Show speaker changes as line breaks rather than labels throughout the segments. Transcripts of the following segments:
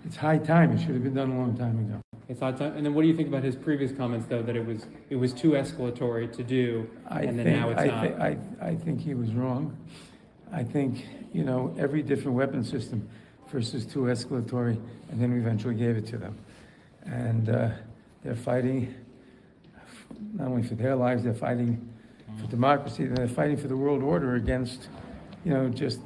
It's high time. It should have been done a long time ago.
It's odd time. And then what do you think about his previous comments, though, that it was too escalatory to do, now it's not?
I think he was wrong. I think, every different weapon system first is too escalatory, and then we eventually gave it to them. And they're fighting not only for their lives, they're fighting for democracy, they're fighting for the world order against, just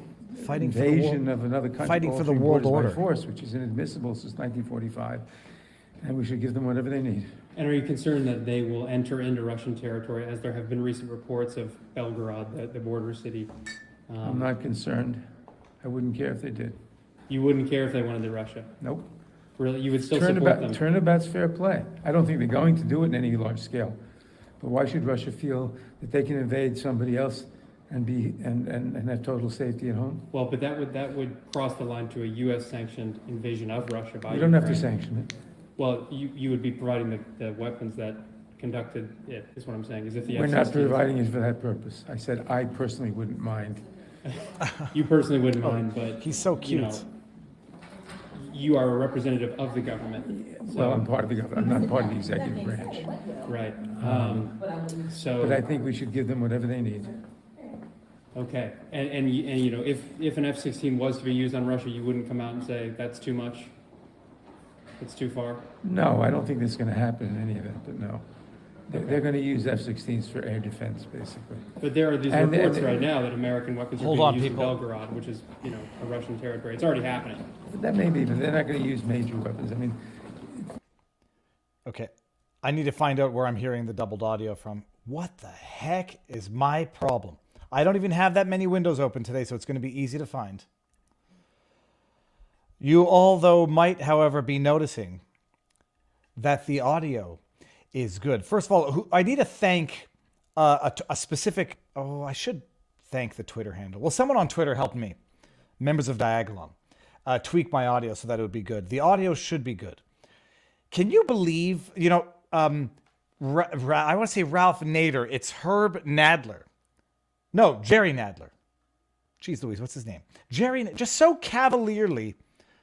Fighting for the
invasion of another country.
fighting for the world order.
By force, which is inadmissible since 1945, and we should give them whatever they need.
And are you concerned that they will enter into Russian territory, as there have been recent reports of Belgorod, the border city?
I'm not concerned. I wouldn't care if they did.
You wouldn't care if they went into Russia?
Nope.
Really? You would still support them?
Turnabout's fair play. I don't think they're going to do it in any large scale. But why should Russia feel that they can invade somebody else and have total safety at home?
Well, but that would cross the line to a U.S. sanctioned invasion of Russia by
You don't have to
Ukraine.
sanction it.
Well, you would be providing the weapons that conducted it, is what I'm saying. Is if the
We're not
F-16s
providing it for that purpose. I said I personally wouldn't mind.
You personally wouldn't mind, but
He's so cute.
You are a representative of the government. So,
Well, I'm part of the government. I'm not part of the executive branch.
right. So
But I think we should give them whatever they need.
okay, and if an F-16 was to be used on Russia, you wouldn't come out and say that's too much. It's too far.
No, I don't think that's going to happen in any event, but no. They're going to use F-16s for air defense, basically.
But there are these
And-
reports
and-
right now that American weapons are
Hold
being
on,
used
people.
in Belgorod, which is a Russian territory. It's already happening.
That may be, but they're not going to use major weapons. I mean,
Okay. I need to find out where I'm hearing the doubled audio from. What the heck is my problem? I don't even have that many windows open today, so it's going to be easy to find. You all, though, might, however, be noticing that the audio is good. First of all, I need to thank a specific... Oh, I should thank the Twitter handle. Well, someone on Twitter helped me, members of Diagolon, tweak my audio so that it would be good. The audio should be good. Can you believe, I want to say Ralph Nader. It's Herb Nadler. No, Jerry Nadler. Jeez Louise, what's his name? Jerry, just so cavalierly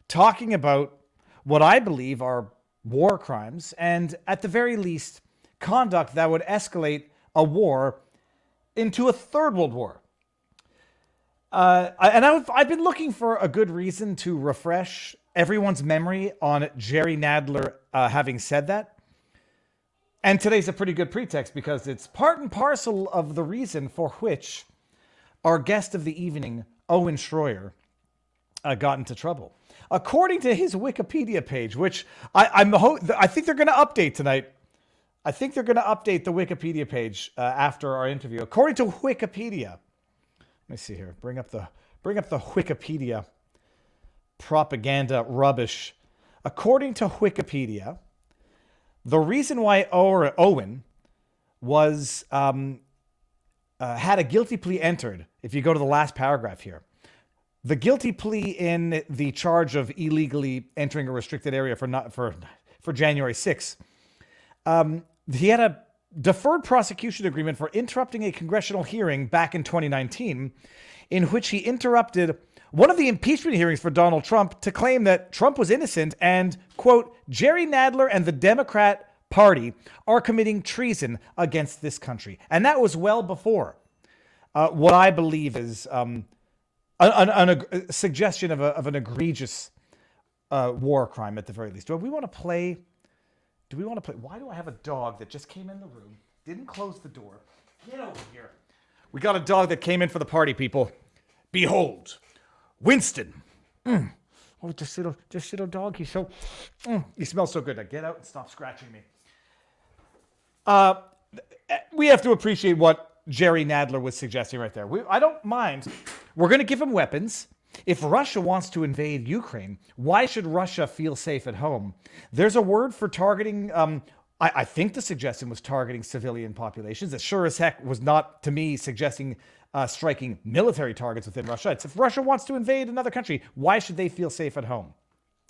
talking about what I believe are war crimes and, at the very least, conduct that would escalate a war into a third world war. I've been looking for a good reason to refresh everyone's memory on Jerry Nadler having said that. And today's a pretty good pretext because it's part and parcel of the reason for which our guest of the evening, Owen Shroyer, got into trouble. According to his Wikipedia page, which I think they're going to update tonight. I think they're going to update the Wikipedia page after our interview. According to Wikipedia, let me see here. Bring up the Wikipedia propaganda rubbish. According to Wikipedia, the reason why Owen was had a guilty plea entered, if you go to the last paragraph here, the guilty plea in the charge of illegally entering a restricted area for January 6th, he had a deferred prosecution agreement for interrupting a congressional hearing back in 2019, in which he interrupted one of the impeachment hearings for Donald Trump to claim that Trump was innocent and, quote, Jerry Nadler and the Democrat Party are committing treason against this country. And that was well before what I believe is a suggestion of an egregious war crime at the very least. Do we want to play? Why do I have a dog that just came in the room, didn't close the door? Get over here. We got a dog that came in for the party, people. Behold, Winston. Oh, this little dog. He's so. He smells so good. Now get out and stop scratching me. We have to appreciate what Jerry Nadler was suggesting right there. I don't mind. We're going to give him weapons. If Russia wants to invade Ukraine, why should Russia feel safe at home? There's a word for targeting. I think the suggestion was targeting civilian populations. It sure as heck was not, to me, suggesting striking military targets within Russia. It's if Russia wants to invade another country, why should they feel safe at home?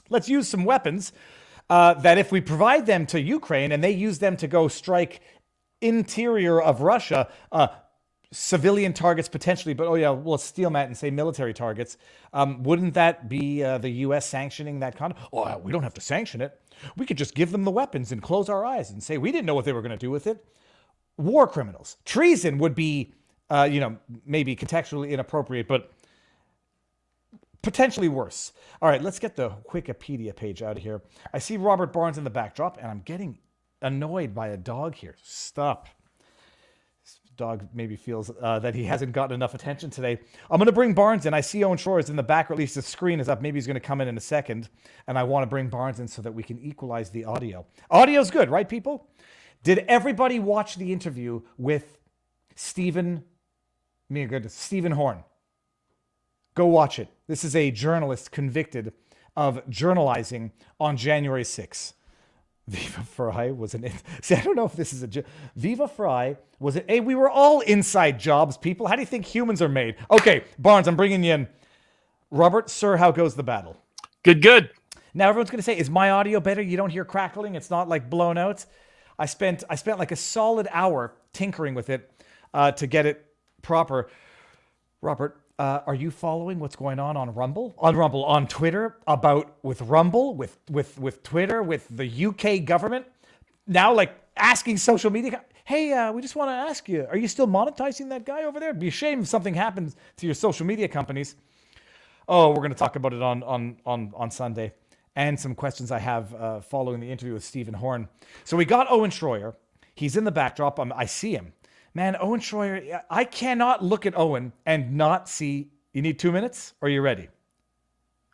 Let's use some weapons that if we provide them to Ukraine and they use them to go strike interior of Russia, civilian targets potentially, but oh yeah, we'll steal that and say military targets. Wouldn't that be the U.S. sanctioning that conduct? Oh, we don't have to sanction it. We could just give them the weapons and close our eyes and say we didn't know what they were going to do with it. War criminals. Treason would be, maybe contextually inappropriate, but potentially worse. All right, let's get the Wikipedia page out of here. I see Robert Barnes in the backdrop, and I'm getting annoyed by a dog here. Stop. This dog maybe feels that he hasn't gotten enough attention today. I'm going to bring Barnes in. I see Owen Shroyer is in the back, or at least the screen is up. Maybe he's going to come in a second, and I want to bring Barnes in so that we can equalize the audio. Audio's good, right, people? Did everybody watch the interview with Stephen Horn? Go watch it. This is a journalist convicted of journalizing on January 6th. Viva Fry was an... See, I don't know if this is a... Viva Fry was it? Hey, we were all inside jobs, people. How do you think humans are made? Okay, Barnes, I'm bringing you in. Robert, sir, how goes the battle?
Good.
Now, everyone's going to say, is my audio better? You don't hear crackling? It's not like blown out? I spent like a solid hour tinkering with it to get it proper. Robert, are you following what's going on Rumble? On Twitter, with Rumble, with Twitter, with the UK government? Now, like, asking social media, hey, we just want to ask you, are you still monetizing that guy over there? It'd be a shame if something happens to your social media companies. Oh, we're going to talk about it on Sunday. And some questions I have following the interview with Stephen Horn. So we got Owen Shroyer. He's in the backdrop. I see him. Man, Owen Shroyer, I cannot look at Owen and not see... You need 2 minutes? Or are you ready?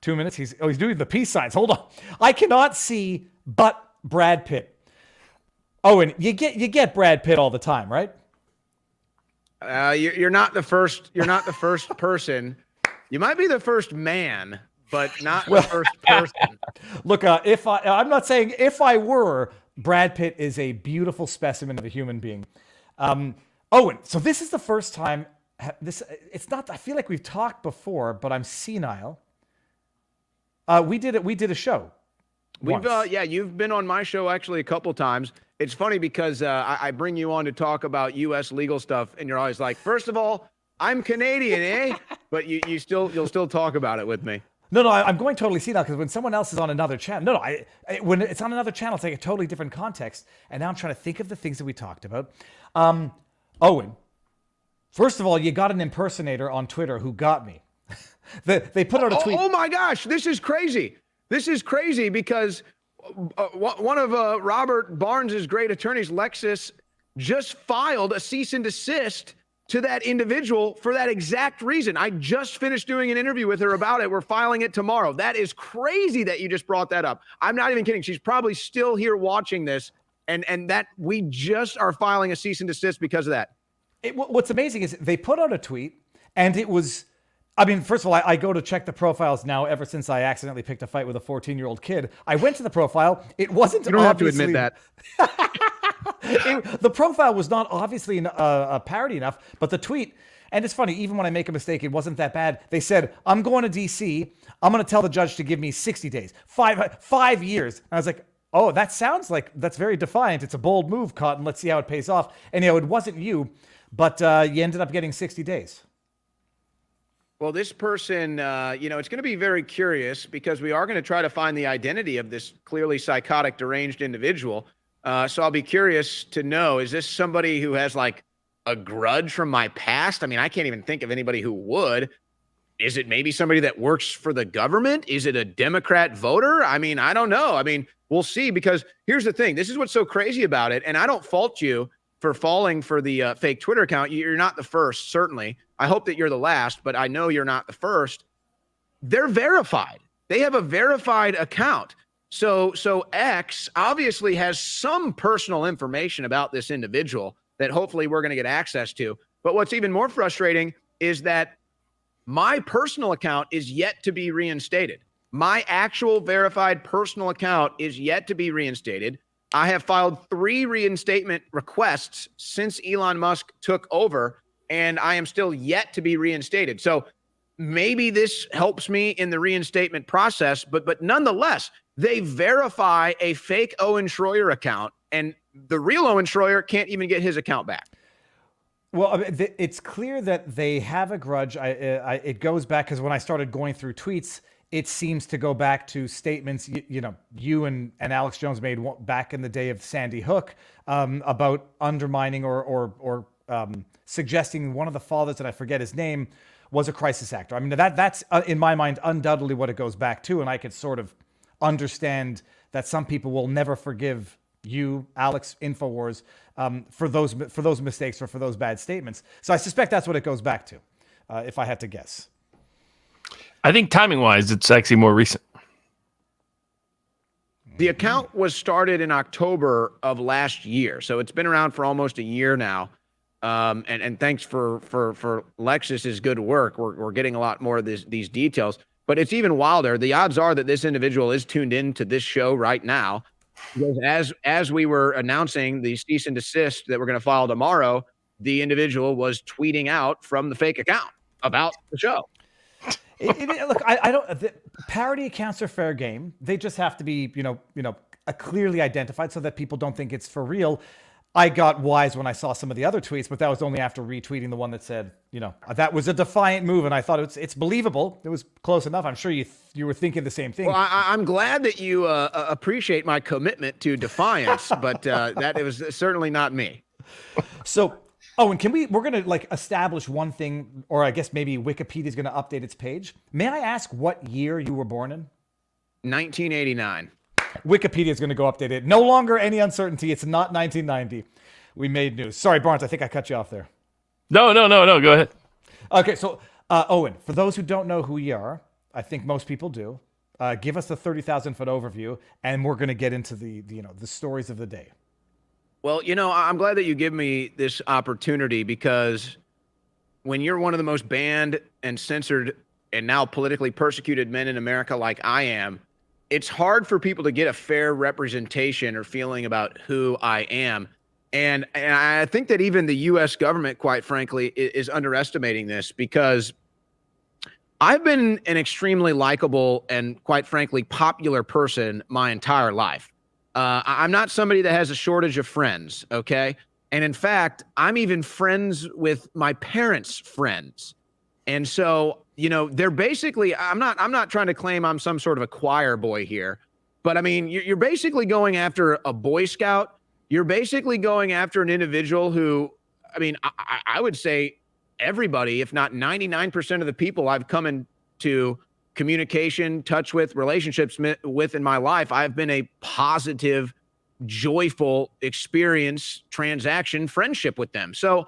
2 minutes? He's doing the peace signs. Hold on. I cannot see but Brad Pitt. Owen, you get Brad Pitt all the time, right?
You're not the first. You're not the first person. You might be the first man, but not the first person.
Look, I'm not saying if I were, Brad Pitt is a beautiful specimen of a human being. Owen, so this is the first time. It's not. I feel like we've talked before, but I'm senile. We did a show.
You've been on my show actually a couple times. It's funny because I bring you on to talk about U.S. legal stuff, and you're always like, first of all, I'm Canadian, eh? But you'll still talk about it with me.
No, I'm going totally senile because when someone else is on another channel, when it's on another channel, it's like a totally different context. And now I'm trying to think of the things that we talked about. Owen, first of all, you got an impersonator on Twitter who got me. They put out a tweet.
Oh my gosh, this is crazy. This is crazy because one of Robert Barnes's great attorneys, Lexis, just filed a cease and desist to that individual for that exact reason. I just finished doing an interview with her about it. We're filing it tomorrow. That is crazy that you just brought that up. I'm not even kidding. She's probably still here watching this, and that we just are filing a cease and desist because of that.
What's amazing is they put out a tweet, and it was... I mean, first of all, I go to check the profiles now ever since I accidentally picked a fight with a 14-year-old kid. I went to the profile. It wasn't
You don't have to admit that.
The profile was not obviously a parody enough, but the tweet, and it's funny, even when I make a mistake, it wasn't that bad. They said, I'm going to D.C. I'm going to tell the judge to give me 60 days, 5 years. And I was like, oh, that sounds like that's very defiant. It's a bold move, Cotton. Let's see how it pays off. And, it wasn't you, but you ended up getting 60 days.
Well, this person, it's going to be very curious because we are going to try to find the identity of this clearly psychotic, deranged individual. So I'll be curious to know, is this somebody who has like a grudge from my past? I mean, I can't even think of anybody who would. Is it maybe somebody that works for the government? Is it a Democrat voter? I mean, I don't know. I mean, we'll see, because here's the thing. This is what's so crazy about it. And I don't fault you for falling for the fake Twitter account. You're not the first, certainly. I hope that you're the last, but I know you're not the first. They're verified. They have a verified account. So X obviously has some personal information about this individual that hopefully we're going to get access to. But what's even more frustrating is that my personal account is yet to be reinstated. My actual verified personal account is yet to be reinstated. I have filed 3 reinstatement requests since Elon Musk took over, and I am still yet to be reinstated. So maybe this helps me in the reinstatement process, but nonetheless, they verify a fake Owen Shroyer account, and the real Owen Shroyer can't even get his account back.
Well, I mean, it's clear that they have a grudge. It goes back because when I started going through tweets, it seems to go back to statements you and Alex Jones made back in the day of Sandy Hook about undermining or suggesting one of the fathers, that I forget his name, was a crisis actor. I mean, that's in my mind undoubtedly what it goes back to, and I could sort of understand that some people will never forgive you, Alex, Infowars, for those mistakes or for those bad statements. So I suspect that's what it goes back to, if I had to guess.
I think timing-wise, it's actually more recent.
The account was started in October of last year, so it's been around for almost a year now. And thanks for Lexus's good work. We're getting a lot more of these details, but it's even wilder. The odds are that this individual is tuned in to this show right now, because as we were announcing the cease and desist that we're going to file tomorrow, the individual was tweeting out from the fake account about the show.
Look, I don't. Parody accounts are fair game. They just have to be, clearly identified so that people don't think it's for real. I got wise when I saw some of the other tweets, but that was only after retweeting the one that said, that was a defiant move, and I thought it's believable. It was close enough. I'm sure you were thinking the same thing.
Well, I'm glad that you appreciate my commitment to defiance, but that it was certainly not me.
So, Owen, we're going to establish one thing, or I guess maybe Wikipedia is going to update its page. May I ask what year you were born in?
1989.
Wikipedia is going to go update it. No longer any uncertainty. It's not 1990. We made news. Sorry, Barnes, I think I cut you off there.
No. Go ahead.
Okay, so Owen, for those who don't know who you are, I think most people do. Give us the 30,000-foot overview, and we're going to get into the stories of the day.
Well, I'm glad that you give me this opportunity, because when you're one of the most banned and censored and now politically persecuted men in America like I am, it's hard for people to get a fair representation or feeling about who I am. And I think that even the U.S. government, quite frankly, is underestimating this, because I've been an extremely likable and, quite frankly, popular person my entire life. I'm not somebody that has a shortage of friends, okay? And in fact, I'm even friends with my parents' friends. And so, they're basically, I'm not trying to claim I'm some sort of a choir boy here, but I mean, you're basically going after a Boy Scout. You're basically going after an individual who, I mean, I would say everybody, if not 99% of the people I've come into communication, touch with, relationships with in my life, I've been a positive, joyful experience, transaction, friendship with them. So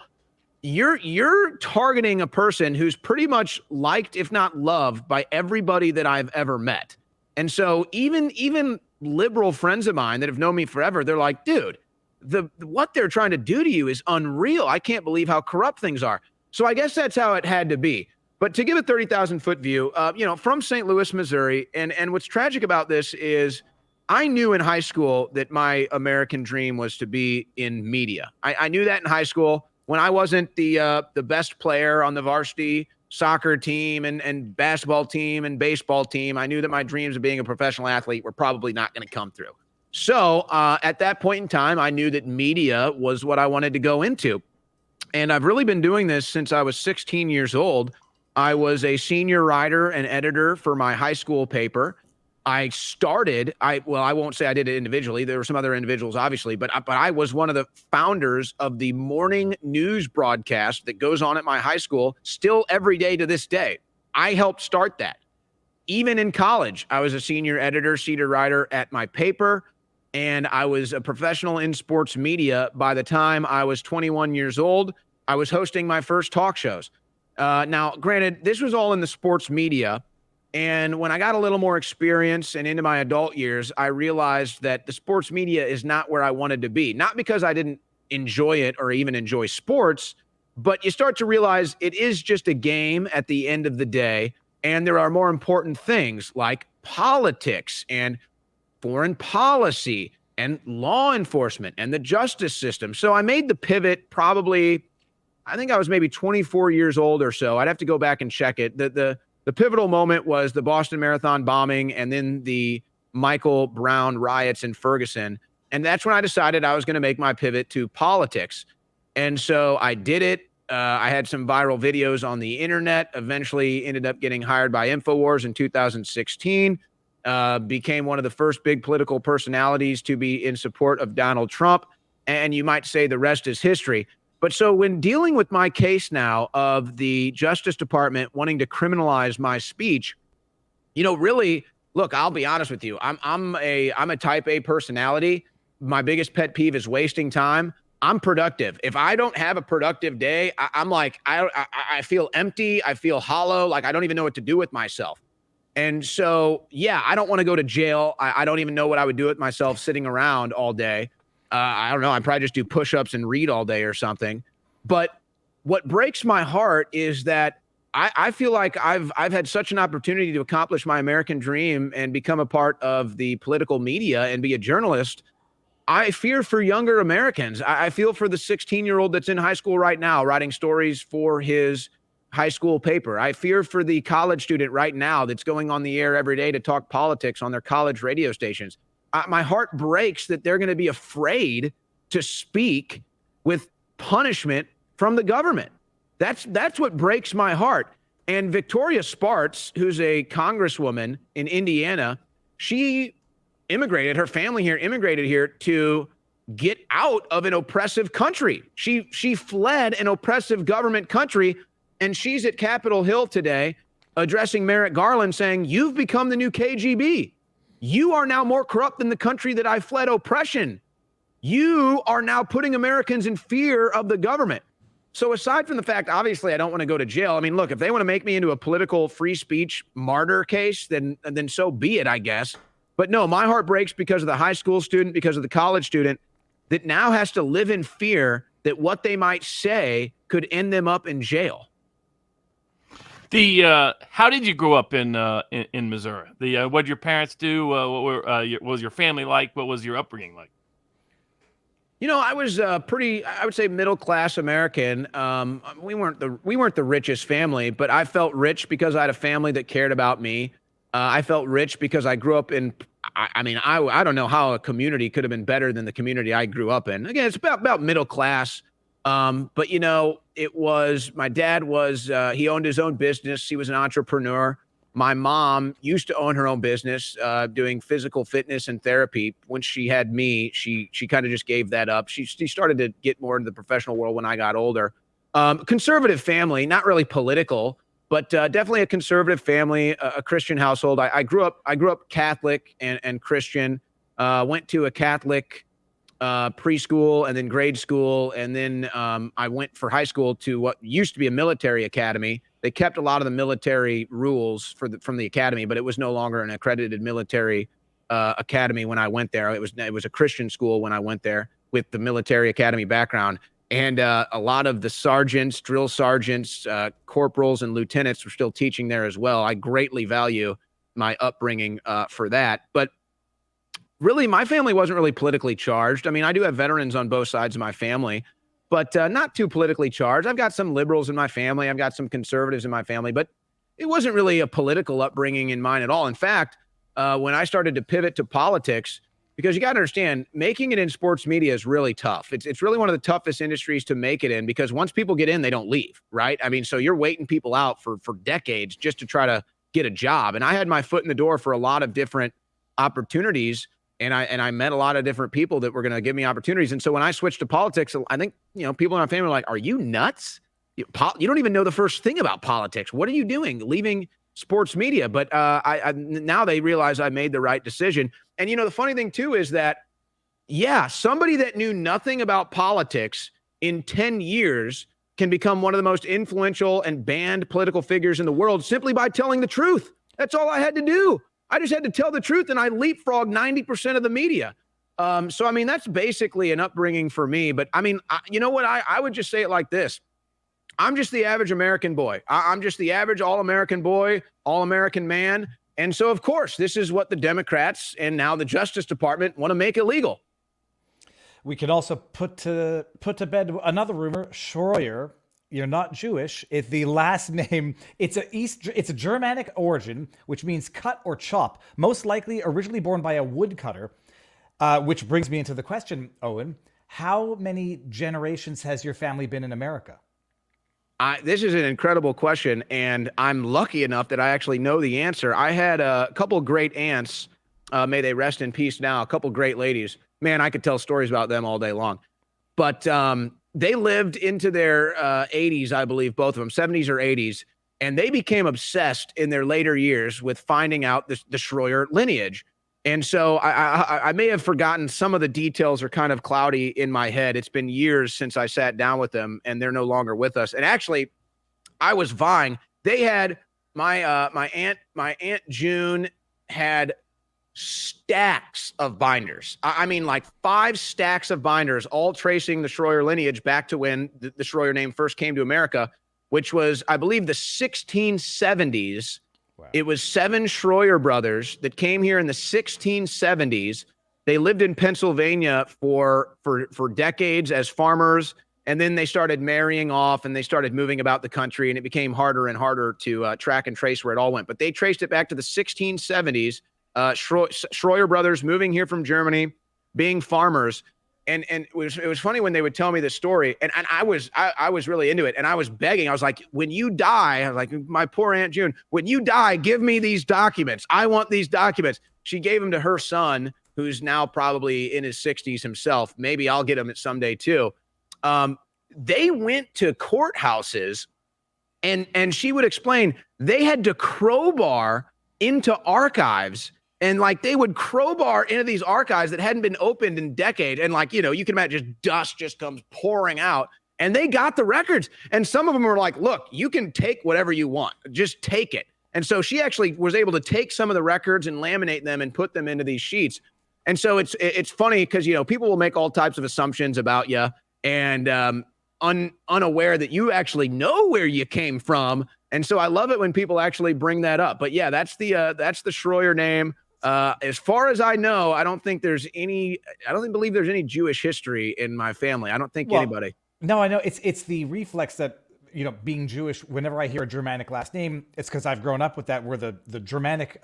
you're targeting a person who's pretty much liked, if not loved, by everybody that I've ever met. And so even liberal friends of mine that have known me forever, they're like, dude, what they're trying to do to you is unreal. I can't believe how corrupt things are. So I guess that's how it had to be. But to give a 30,000-foot view, from St. Louis, Missouri, and what's tragic about this is I knew in high school that my American dream was to be in media. I knew that in high school. When I wasn't the best player on the varsity soccer team and basketball team and baseball team, I knew that my dreams of being a professional athlete were probably not going to come through. So at that point in time, I knew that media was what I wanted to go into. And I've really been doing this since I was 16 years old. I was a senior writer and editor for my high school paper. I won't say I did it individually. There were some other individuals, obviously, but I was one of the founders of the morning news broadcast that goes on at my high school still every day to this day. I helped start that. Even in college, I was a senior editor, senior writer at my paper, and I was a professional in sports media. By the time I was 21 years old, I was hosting my first talk shows. Now, granted, this was all in the sports media. And when I got a little more experience and into my adult years, I realized that the sports media is not where I wanted to be. Not because I didn't enjoy it or even enjoy sports, but you start to realize it is just a game at the end of the day. And there are more important things like politics and foreign policy and law enforcement and the justice system. So I made the pivot probably, I think I was maybe 24 years old or so. I'd have to go back and check it. The pivotal moment was the Boston Marathon bombing and then the Michael Brown riots in Ferguson. And that's when I decided I was going to make my pivot to politics. And so I did it. I had some viral videos on the internet, eventually ended up getting hired by InfoWars in 2016, became one of the first big political personalities to be in support of Donald Trump. And you might say the rest is history. But so when dealing with my case now of the Justice Department wanting to criminalize my speech, really, look, I'll be honest with you. I'm a type A personality. My biggest pet peeve is wasting time. I'm productive. If I don't have a productive day, I'm like, I feel empty. I feel hollow. Like I don't even know what to do with myself. And so, yeah, I don't want to go to jail. I don't even know what I would do with myself sitting around all day. I don't know. I'd probably just do push-ups and read all day or something. But what breaks my heart is that I feel like I've had such an opportunity to accomplish my American dream and become a part of the political media and be a journalist. I fear for younger Americans. I feel for the 16-year-old that's in high school right now writing stories for his high school paper. I fear for the college student right now that's going on the air every day to talk politics on their college radio stations. My heart breaks that they're going to be afraid to speak with punishment from the government. That's what breaks my heart. And Victoria Spartz, who's a congresswoman in Indiana, she immigrated, her family here immigrated here to get out of an oppressive country. She fled an oppressive government country, and she's at Capitol Hill today addressing Merrick Garland saying, "You've become the new KGB. You are now more corrupt than the country that I fled oppression. You are now putting Americans in fear of the government." So aside from the fact, obviously, I don't want to go to jail. I mean, look, if they want to make me into a political free speech martyr case, then so be it, I guess. But no, my heart breaks because of the high school student, because of the college student that now has to live in fear that what they might say could end them up in jail.
How did you grow up in Missouri? What did your parents do? What was your family like? What was your upbringing like?
I was pretty, I would say, middle-class American. We weren't the richest family, but I felt rich because I had a family that cared about me. I felt rich because I grew up in, I don't know how a community could have been better than the community I grew up in. Again, it's about middle class. But it was, my dad was, he owned his own business. He was an entrepreneur. My mom used to own her own business, doing physical fitness and therapy. When she had me, she kind of just gave that up. She started to get more into the professional world when I got older. Conservative family, not really political, but definitely a conservative family, a Christian household. I grew up Catholic and Christian. Went to a Catholic preschool and then grade school, and then I went for high school to what used to be a military academy. They kept a lot of the military rules from the academy, but it was no longer an accredited military academy when I went there. It was a Christian school when I went there with the military academy background. And a lot of the sergeants, drill sergeants, corporals, and lieutenants were still teaching there as well. I greatly value my upbringing for that. But really, my family wasn't really politically charged. I mean, I do have veterans on both sides of my family, but not too politically charged. I've got some liberals in my family. I've got some conservatives in my family, but it wasn't really a political upbringing in mine at all. In fact, when I started to pivot to politics, because you got to understand, making it in sports media is really tough. It's really one of the toughest industries to make it in, because once people get in, they don't leave, right? I mean, so you're waiting people out for decades just to try to get a job. And I had my foot in the door for a lot of different opportunities, and I met a lot of different people that were going to give me opportunities. And so when I switched to politics, I think, people in my family were like, "Are you nuts? You don't even know the first thing about politics. What are you doing leaving sports media?" But now they realize I made the right decision. And, the funny thing, too, is that, somebody that knew nothing about politics in 10 years can become one of the most influential and banned political figures in the world simply by telling the truth. That's all I had to do. I just had to tell the truth, and I leapfrogged 90% of the media. So, I mean, that's basically an upbringing for me. But, I mean, you know what? I would just say it like this. I'm just the average American boy. I'm just the average all-American boy, all-American man. And so, of course, this is what the Democrats and now the Justice Department want to make illegal.
We can also put to bed another rumor. Shroyer, you're not Jewish. It's the last name. It's a Germanic origin, which means cut or chop. Most likely originally born by a woodcutter. Which brings me into the question, Owen. How many generations has your family been in America?
This is an incredible question, and I'm lucky enough that I actually know the answer. I had a couple great aunts. May they rest in peace now. A couple great ladies. Man, I could tell stories about them all day long. But they lived into their 80s, I believe, both of them, 70s or 80s, and they became obsessed in their later years with finding out the Shroyer lineage. And so I may have forgotten some of the details are kind of cloudy in my head. It's been years since I sat down with them, and they're no longer with us. And actually, I was vying. They had my aunt June had stacks of binders. I mean, like 5 stacks of binders, all tracing the Shroyer lineage back to when the Shroyer name first came to America, which was, I believe, the 1670s. Wow. It was 7 Shroyer brothers that came here in the 1670s. They lived in Pennsylvania for decades as farmers, and then they started marrying off and they started moving about the country, and it became harder and harder to track and trace where it all went. But they traced it back to the 1670s. Shroyer brothers moving here from Germany, being farmers. And it was funny when they would tell me the story, and I was really into it, and I was begging. I was like, when you die, I was like, my poor Aunt June, when you die, give me these documents. I want these documents. She gave them to her son, who's now probably in his 60s himself. Maybe I'll get them someday too. They went to courthouses, and she would explain they had to crowbar into archives. And like they would crowbar into these archives that hadn't been opened in decades. And like, you know, you can imagine just dust just comes pouring out, and they got the records. And some of them were like, look, you can take whatever you want, just take it. And so she actually was able to take some of the records and laminate them and put them into these sheets. And so it's funny because, you know, people will make all types of assumptions about you, and unaware that you actually know where you came from. And so I love it when people actually bring that up. But yeah, that's the Shroyer name. As far as I know, I don't believe there's any Jewish history in my family. I don't think anybody.
No, I know it's the reflex that, you know, being Jewish, whenever I hear a Germanic last name, it's because I've grown up with that, where the Germanic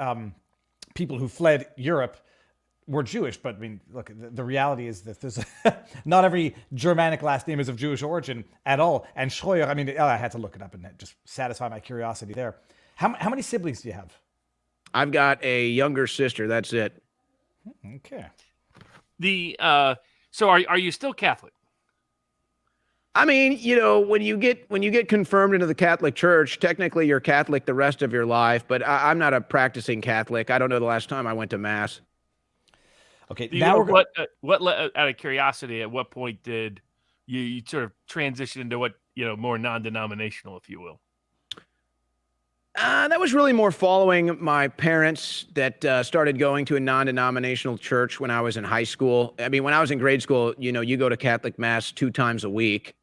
people who fled Europe were Jewish. But I mean, look, the reality is that there's not every Germanic last name is of Jewish origin at all. And Shroyer, I mean, I had to look it up and just satisfy my curiosity there. How many siblings do you have?
I've got a younger sister. That's it.
Okay.
So are you still Catholic?
I mean, you know, when you get confirmed into the Catholic Church, technically you're Catholic the rest of your life. But I'm not a practicing Catholic. I don't know the last time I went to Mass.
Okay.
Now what out of curiosity, at what point did you sort of transition into what, you know, more non-denominational, if you will?
That was really more following my parents that started going to a non-denominational church when I was in high school. I mean, when I was in grade school, you know, you go to Catholic Mass 2 times a week.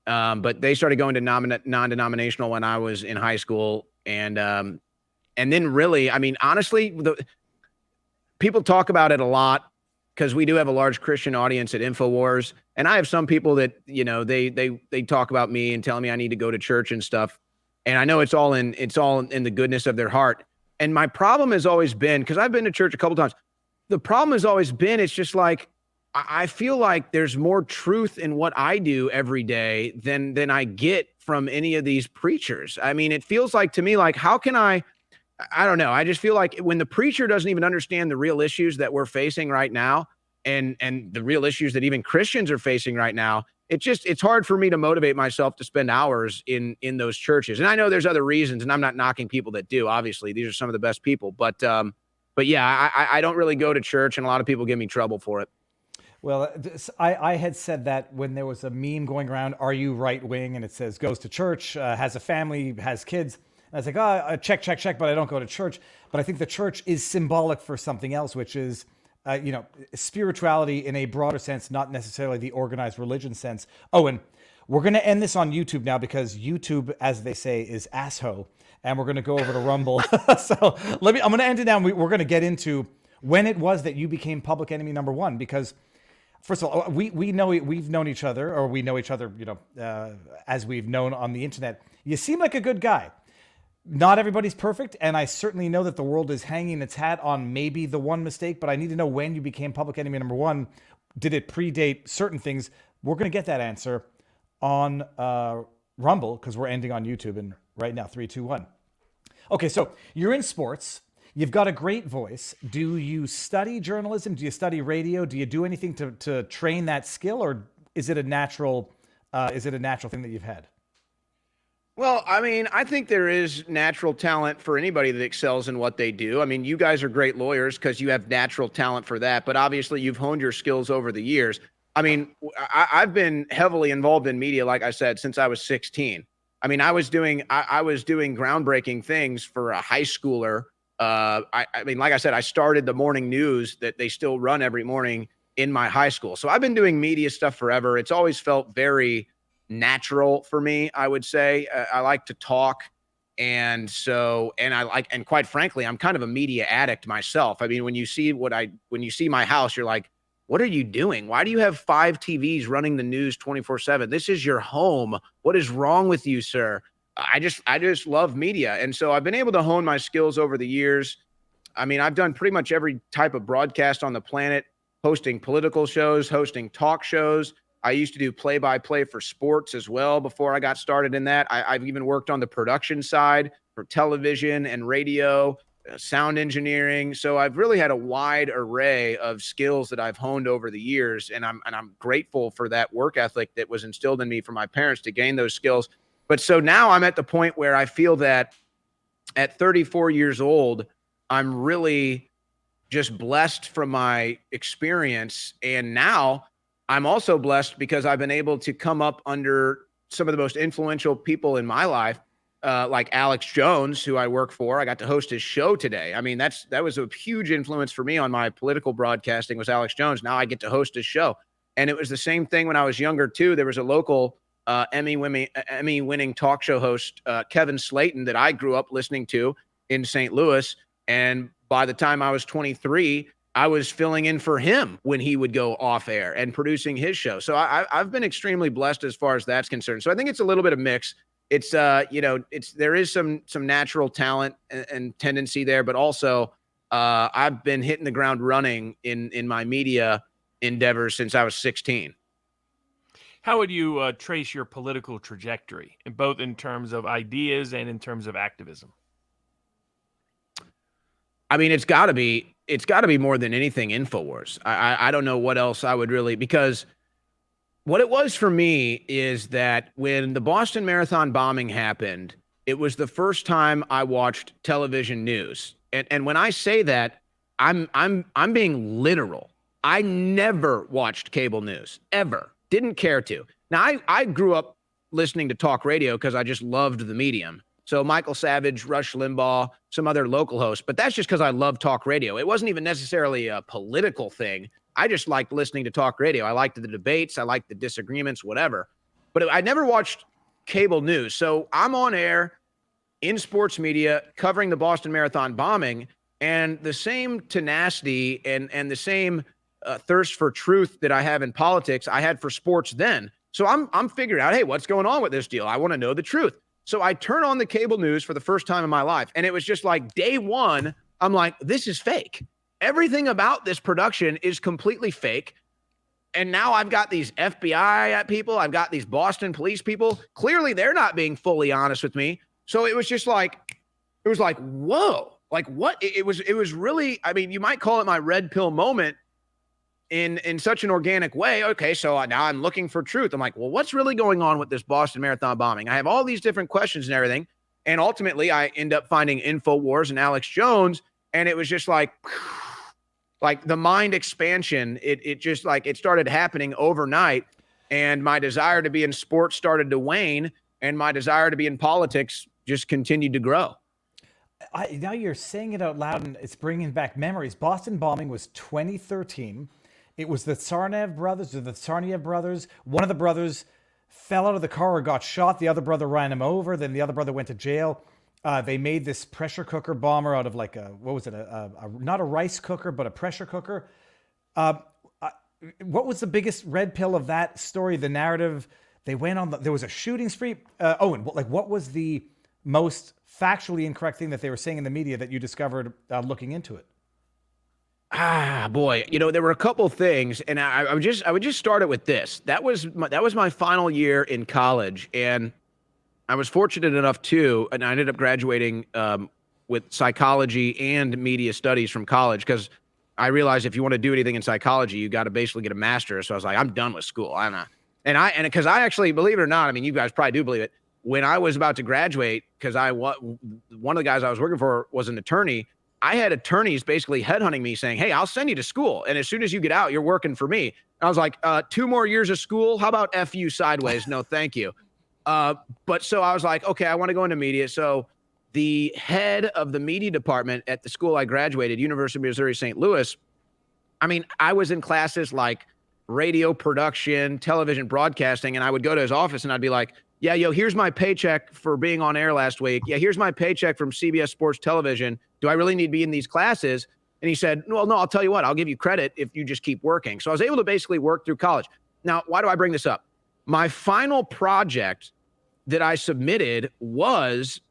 But they started going to non-denominational when I was in high school. And then really, I mean, honestly, people talk about it a lot because we do have a large Christian audience at InfoWars. And I have some people that, you know, they talk about me and tell me I need to go to church and stuff. And I know it's all in the goodness of their heart. And my problem has always been, because I've been to church a couple times, the problem has always been, it's just like, I feel like there's more truth in what I do every day than I get from any of these preachers. I mean, it feels like to me, like, how can I don't know. I just feel like when the preacher doesn't even understand the real issues that we're facing right now, and the real issues that even Christians are facing right now, it's hard for me to motivate myself to spend hours in those churches. And I know there's other reasons, and I'm not knocking people that do. Obviously, these are some of the best people. But yeah, I don't really go to church, and a lot of people give me trouble for it.
Well, I had said that when there was a meme going around, "Are you right wing?" and it says goes to church, has a family, has kids. And I was like, check, but I don't go to church. But I think the church is symbolic for something else, which is, you know, spirituality in a broader sense, not necessarily the organized religion sense. Owen, we're going to end this on YouTube now because YouTube, as they say, is assho, and we're going to go over to Rumble. So I'm going to end it now. We're going to get into when it was that you became public enemy number 1, because first of all, we've known each other, or we know each other, you know, as we've known on the internet. You seem like a good guy. Not everybody's perfect, and I certainly know that the world is hanging its hat on maybe the one mistake, but I need to know when you became public enemy number 1. Did it predate certain things? We're going to get that answer on Rumble because we're ending on YouTube. And right now, 3, 2, 1. Okay, so you're in sports. You've got a great voice. Do you study journalism? Do you study radio? Do you do anything to train that skill, or is it a natural thing that you've had?
Well, I mean, I think there is natural talent for anybody that excels in what they do. I mean, you guys are great lawyers because you have natural talent for that, but obviously you've honed your skills over the years. I mean, I've been heavily involved in media, like I said, since I was 16. I mean, I was doing groundbreaking things for a high schooler. I mean, like I said, I started the morning news that they still run every morning in my high school. So I've been doing media stuff forever. It's always felt very natural for me, I would say. I like to talk. And quite frankly, I'm kind of a media addict myself. I mean, when you see my house, you're like, what are you doing? Why do you have 5 TVs running the news 24/7? This is your home. What is wrong with you, sir? I just love media. And so I've been able to hone my skills over the years. I mean, I've done pretty much every type of broadcast on the planet, hosting political shows, hosting talk shows. I used to do play-by-play for sports as well before I got started in that. I've even worked on the production side for television and radio, sound engineering. So I've really had a wide array of skills that I've honed over the years, and I'm grateful for that work ethic that was instilled in me from my parents to gain those skills. But so now I'm at the point where I feel that at 34 years old, I'm really just blessed from my experience. And now I'm also blessed because I've been able to come up under some of the most influential people in my life, like Alex Jones, who I work for. I got to host his show today. I mean, that was a huge influence for me on my political broadcasting was Alex Jones. Now I get to host his show. And it was the same thing when I was younger, too. There was a local Emmy-winning talk show host, Kevin Slayton, that I grew up listening to in St. Louis. And by the time I was 23, I was filling in for him when he would go off air and producing his show. So I've been extremely blessed as far as that's concerned. So I think it's a little bit of mix. It's there is some natural talent and tendency there, but also I've been hitting the ground running in my media endeavors since I was 16.
How would you trace your political trajectory, both in terms of ideas and in terms of activism?
I mean, it's got to be more than anything InfoWars. I don't know what else I would really, because what it was for me is that when the Boston Marathon bombing happened, it was the first time I watched television news. And when I say that, I'm being literal. I never watched cable news, ever. Didn't care to. Now, I grew up listening to talk radio because I just loved the medium. So Michael Savage, Rush Limbaugh, some other local hosts, but that's just because I love talk radio. It wasn't even necessarily a political thing. I just liked listening to talk radio. I liked the debates. I liked the disagreements, whatever. But I never watched cable news. So I'm on air in sports media covering the Boston Marathon bombing, and the same tenacity and the same thirst for truth that I have in politics, I had for sports then. So I'm figuring out, hey, what's going on with this deal? I want to know the truth. So I turn on the cable news for the first time in my life, and it was just like day one, I'm like, this is fake. Everything about this production is completely fake. And now I've got these FBI people. I've got these Boston police people. Clearly, they're not being fully honest with me. So it was just like, whoa, like what? It was really, I mean, you might call it my red pill moment in such an organic way. Okay, so now I'm looking for truth. I'm like, well, what's really going on with this Boston Marathon bombing? I have all these different questions and everything. And ultimately, I end up finding InfoWars and Alex Jones. And it was just like the mind expansion. It just like it started happening overnight. And my desire to be in sports started to wane. And my desire to be in politics just continued to grow.
Now you're saying it out loud and it's bringing back memories. Boston bombing was 2013. It was the Tsarnaev brothers. One of the brothers fell out of the car or got shot. The other brother ran him over. Then the other brother went to jail. They made this pressure cooker bomber out of like not a rice cooker, but a pressure cooker. What was the biggest red pill of that story? The narrative they went on. There was a shooting spree. Owen, what was the most factually incorrect thing that they were saying in the media that you discovered looking into it?
Boy, there were a couple things, and I would just start it with this. That was my final year in college, and I was fortunate enough too, and I ended up graduating with psychology and media studies from college because I realized if you want to do anything in psychology, you got to basically get a master's. So I was like, I'm done with school. I'm not. And because I actually, believe it or not, I mean, you guys probably do believe it. When I was about to graduate, because one of the guys I was working for was an attorney. I had attorneys basically headhunting me saying, hey, I'll send you to school. And as soon as you get out, you're working for me. And I was like, 2 more years of school. How about F you sideways? No, thank you. But so I was like, okay, I want to go into media. So the head of the media department at the school I graduated, University of Missouri, St. Louis, I mean, I was in classes like radio production, television broadcasting, and I would go to his office and I'd be like, yeah, yo, here's my paycheck for being on air last week. Yeah, here's my paycheck from CBS Sports Television. Do I really need to be in these classes? And he said, well, no, I'll tell you what, I'll give you credit if you just keep working. So I was able to basically work through college. Now, why do I bring this up? My final project that I submitted was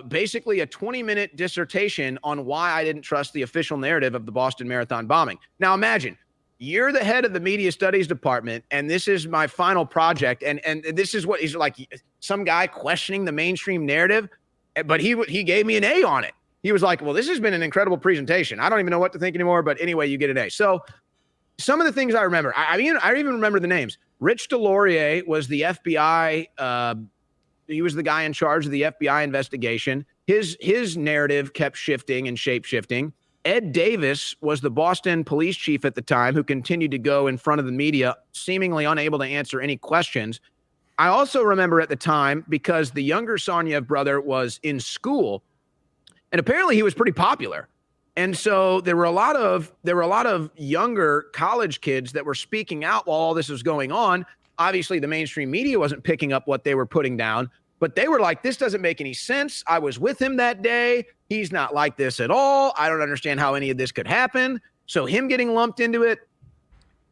basically a 20-minute dissertation on why I didn't trust the official narrative of the Boston Marathon bombing. Now, imagine you're the head of the media studies department, and this is my final project, and this is what he's like, some guy questioning the mainstream narrative, but he gave me an A on it. He was like, well, this has been an incredible presentation. I don't even know what to think anymore, but anyway, you get an A. So some of the things I remember, I even remember the names. Rich DeLaurier was the FBI. He was the guy in charge of the FBI investigation. His narrative kept shifting and shape-shifting. Ed Davis was the Boston police chief at the time who continued to go in front of the media, seemingly unable to answer any questions. I also remember at the time, because the younger Sonyev brother was in school, and apparently he was pretty popular. And so there were a lot of younger college kids that were speaking out while all this was going on. Obviously, the mainstream media wasn't picking up what they were putting down, but they were like, this doesn't make any sense. I was with him that day. He's not like this at all. I don't understand how any of this could happen. So him getting lumped into it.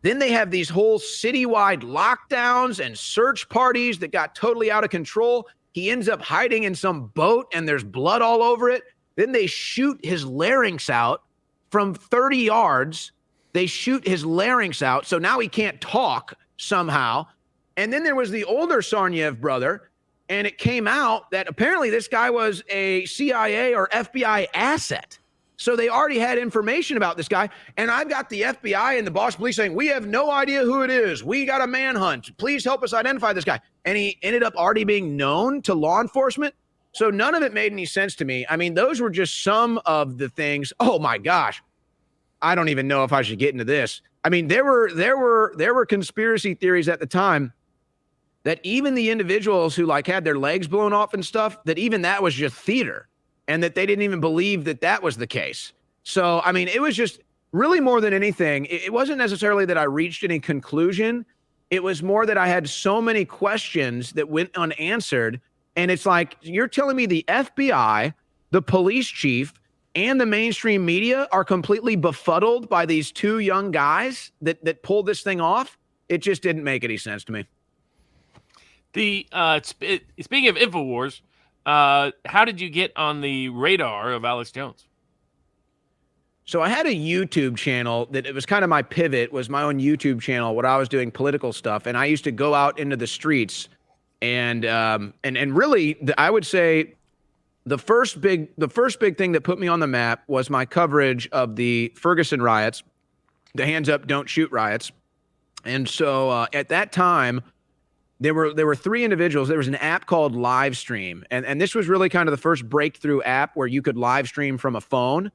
Then they have these whole citywide lockdowns and search parties that got totally out of control. He ends up hiding in some boat and there's blood all over it. Then they shoot his larynx out from 30 yards. They shoot his larynx out. So now he can't talk somehow. And then there was the older Sonyev brother. And it came out that apparently this guy was a CIA or FBI asset. So they already had information about this guy. And I've got the FBI and the Boston police saying, we have no idea who it is. We got a manhunt. Please help us identify this guy. And he ended up already being known to law enforcement. So none of it made any sense to me. I mean, those were just some of the things. Oh my gosh. I don't even know if I should get into this. I mean, there were conspiracy theories at the time that even the individuals who like had their legs blown off and stuff, that even that was just theater and that they didn't even believe that that was the case. So, I mean, it was just really more than anything. It wasn't necessarily that I reached any conclusion. It was more that I had so many questions that went unanswered. And it's like, you're telling me the FBI, the police chief, and the mainstream media are completely befuddled by these two young guys that pulled this thing off? It just didn't make any sense to me.
Speaking of InfoWars, how did you get on the radar of Alex Jones?
So I had a YouTube channel that it was kind of my pivot, was my own YouTube channel where I was doing political stuff, and I used to go out into the streets and really I would say the first big thing that put me on the map was my coverage of the Ferguson riots, the hands up, don't shoot riots. And so at that time, there were three individuals. There was an app called Livestream, and this was really kind of the first breakthrough app where you could live stream from a phone.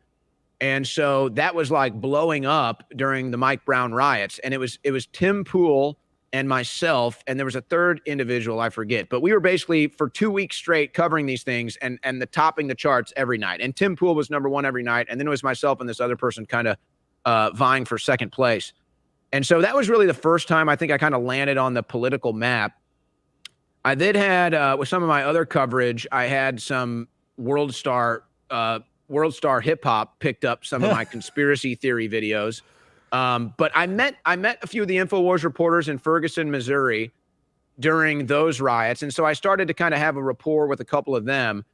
And so that was like blowing up during the Mike Brown riots. And it was Tim Pool and myself, and there was a third individual, I forget. But we were basically for 2 weeks straight covering these things and topping the charts every night. And Tim Pool was number one every night, and then it was myself and this other person kind of vying for second place. And so that was really the first time I think I kind of landed on the political map. I then had, with some of my other coverage, I had some World Star hip hop picked up some of my conspiracy theory videos. But I met a few of the InfoWars reporters in Ferguson, Missouri during those riots. And so I started to kind of have a rapport with a couple of them.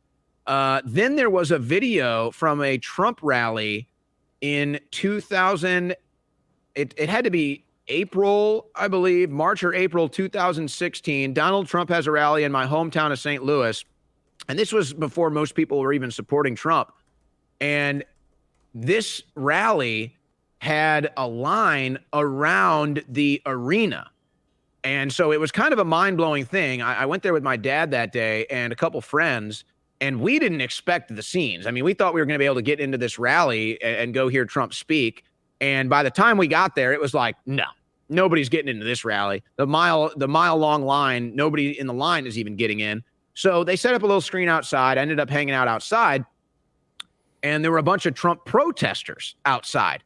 Then there was a video from a Trump rally in 2000. It had to be April, I believe, March or April 2016. Donald Trump has a rally in my hometown of St. Louis. And this was before most people were even supporting Trump. And this rally had a line around the arena. And so it was kind of a mind-blowing thing. I went there with my dad that day and a couple friends, and we didn't expect the scenes. I mean, we thought we were going to be able to get into this rally and go hear Trump speak. And by the time we got there, it was like, no, nobody's getting into this rally. The mile-long line, nobody in the line is even getting in. So they set up a little screen outside. I ended up hanging out outside, and there were a bunch of Trump protesters outside.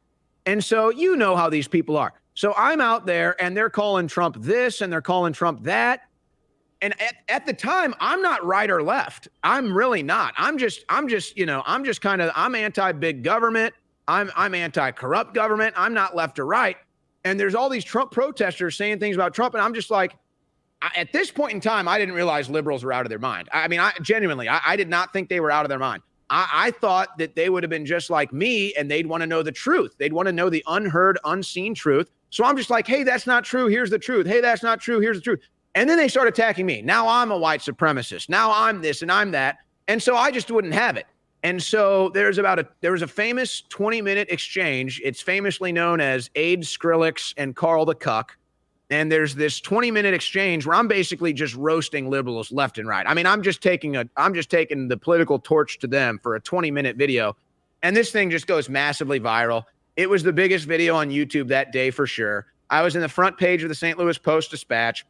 And so you know how these people are. So I'm out there, and they're calling Trump this, and they're calling Trump that. And at the time, I'm not right or left. I'm really not. I'm just kind of, I'm anti-big government. I'm anti-corrupt government. I'm not left or right. And there's all these Trump protesters saying things about Trump. And I'm just like, at this point in time, I didn't realize liberals were out of their mind. I mean, I genuinely did not think they were out of their mind. I thought that they would have been just like me, and they'd want to know the truth. They'd want to know the unheard, unseen truth. So I'm just like, hey, that's not true. Here's the truth. Hey, that's not true. Here's the truth. And then they start attacking me. Now I'm a white supremacist. Now I'm this and I'm that. And so I just wouldn't have it. And so there was a famous 20-minute exchange. It's famously known as Aid Skrillex and Carl the Cuck. And there's this 20-minute exchange where I'm basically just roasting liberals left and right. I mean, I'm just taking the political torch to them for a 20-minute video. And this thing just goes massively viral. It was the biggest video on YouTube that day for sure. I was in the front page of the St. Louis Post-Dispatch.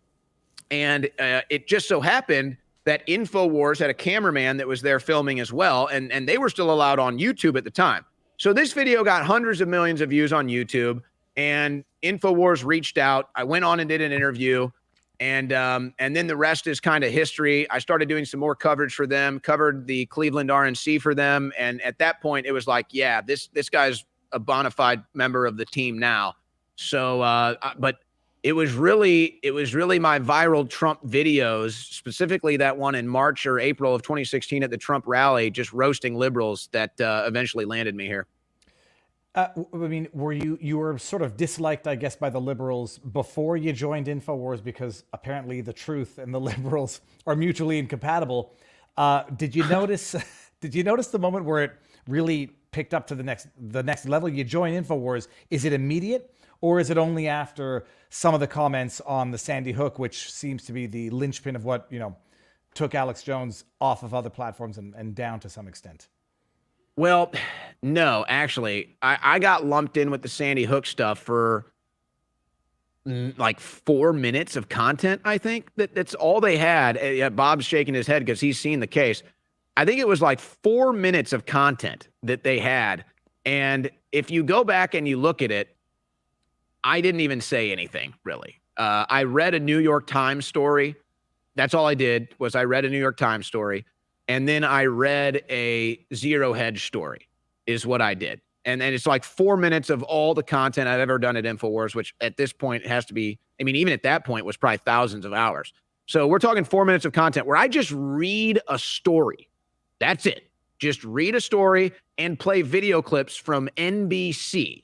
And it just so happened that InfoWars had a cameraman that was there filming as well. And they were still allowed on YouTube at the time. So this video got hundreds of millions of views on YouTube. And InfoWars reached out. I went on and did an interview. And then the rest is kind of history. I started doing some more coverage for them, covered the Cleveland RNC for them. And at that point, it was like, yeah, this guy's a bona fide member of the team now. So, but it was really my viral Trump videos, specifically that one in March or April of 2016 at the Trump rally, just roasting liberals, that eventually landed me here.
I mean, you were sort of disliked, I guess, by the liberals before you joined InfoWars, because apparently the truth and the liberals are mutually incompatible. Did you notice the moment where it really picked up to the next level? You join InfoWars. Is it immediate, or is it only after some of the comments on the Sandy Hook, which seems to be the linchpin of what, took Alex Jones off of other platforms and down to some extent?
Well, no, actually, I got lumped in with the Sandy Hook stuff for like 4 minutes of content. I think that's all they had. Bob's shaking his head because he's seen the case. I think it was like 4 minutes of content that they had. And if you go back and you look at it, I didn't even say anything, really. I read a New York Times story. That's all I did, was I read a New York Times story. And then I read a Zero Hedge story is what I did. And it's like 4 minutes of all the content I've ever done at InfoWars, which at this point has to be, I mean, even at that point was probably thousands of hours. So we're talking 4 minutes of content where I just read a story. That's it. Just read a story and play video clips from NBC.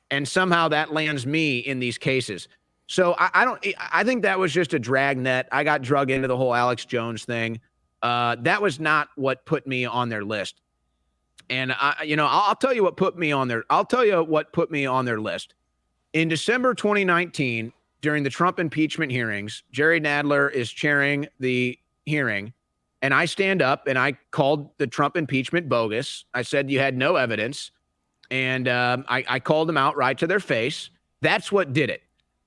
And somehow that lands me in these cases. So I think that was just a dragnet. I got drug into the whole Alex Jones thing. That was not what put me on their list. And I'll tell you what put me on there. I'll tell you what put me on their list. In December 2019, during the Trump impeachment hearings, Jerry Nadler is chairing the hearing, and I stand up and I called the Trump impeachment bogus. I said you had no evidence, and I called them out right to their face. That's what did it.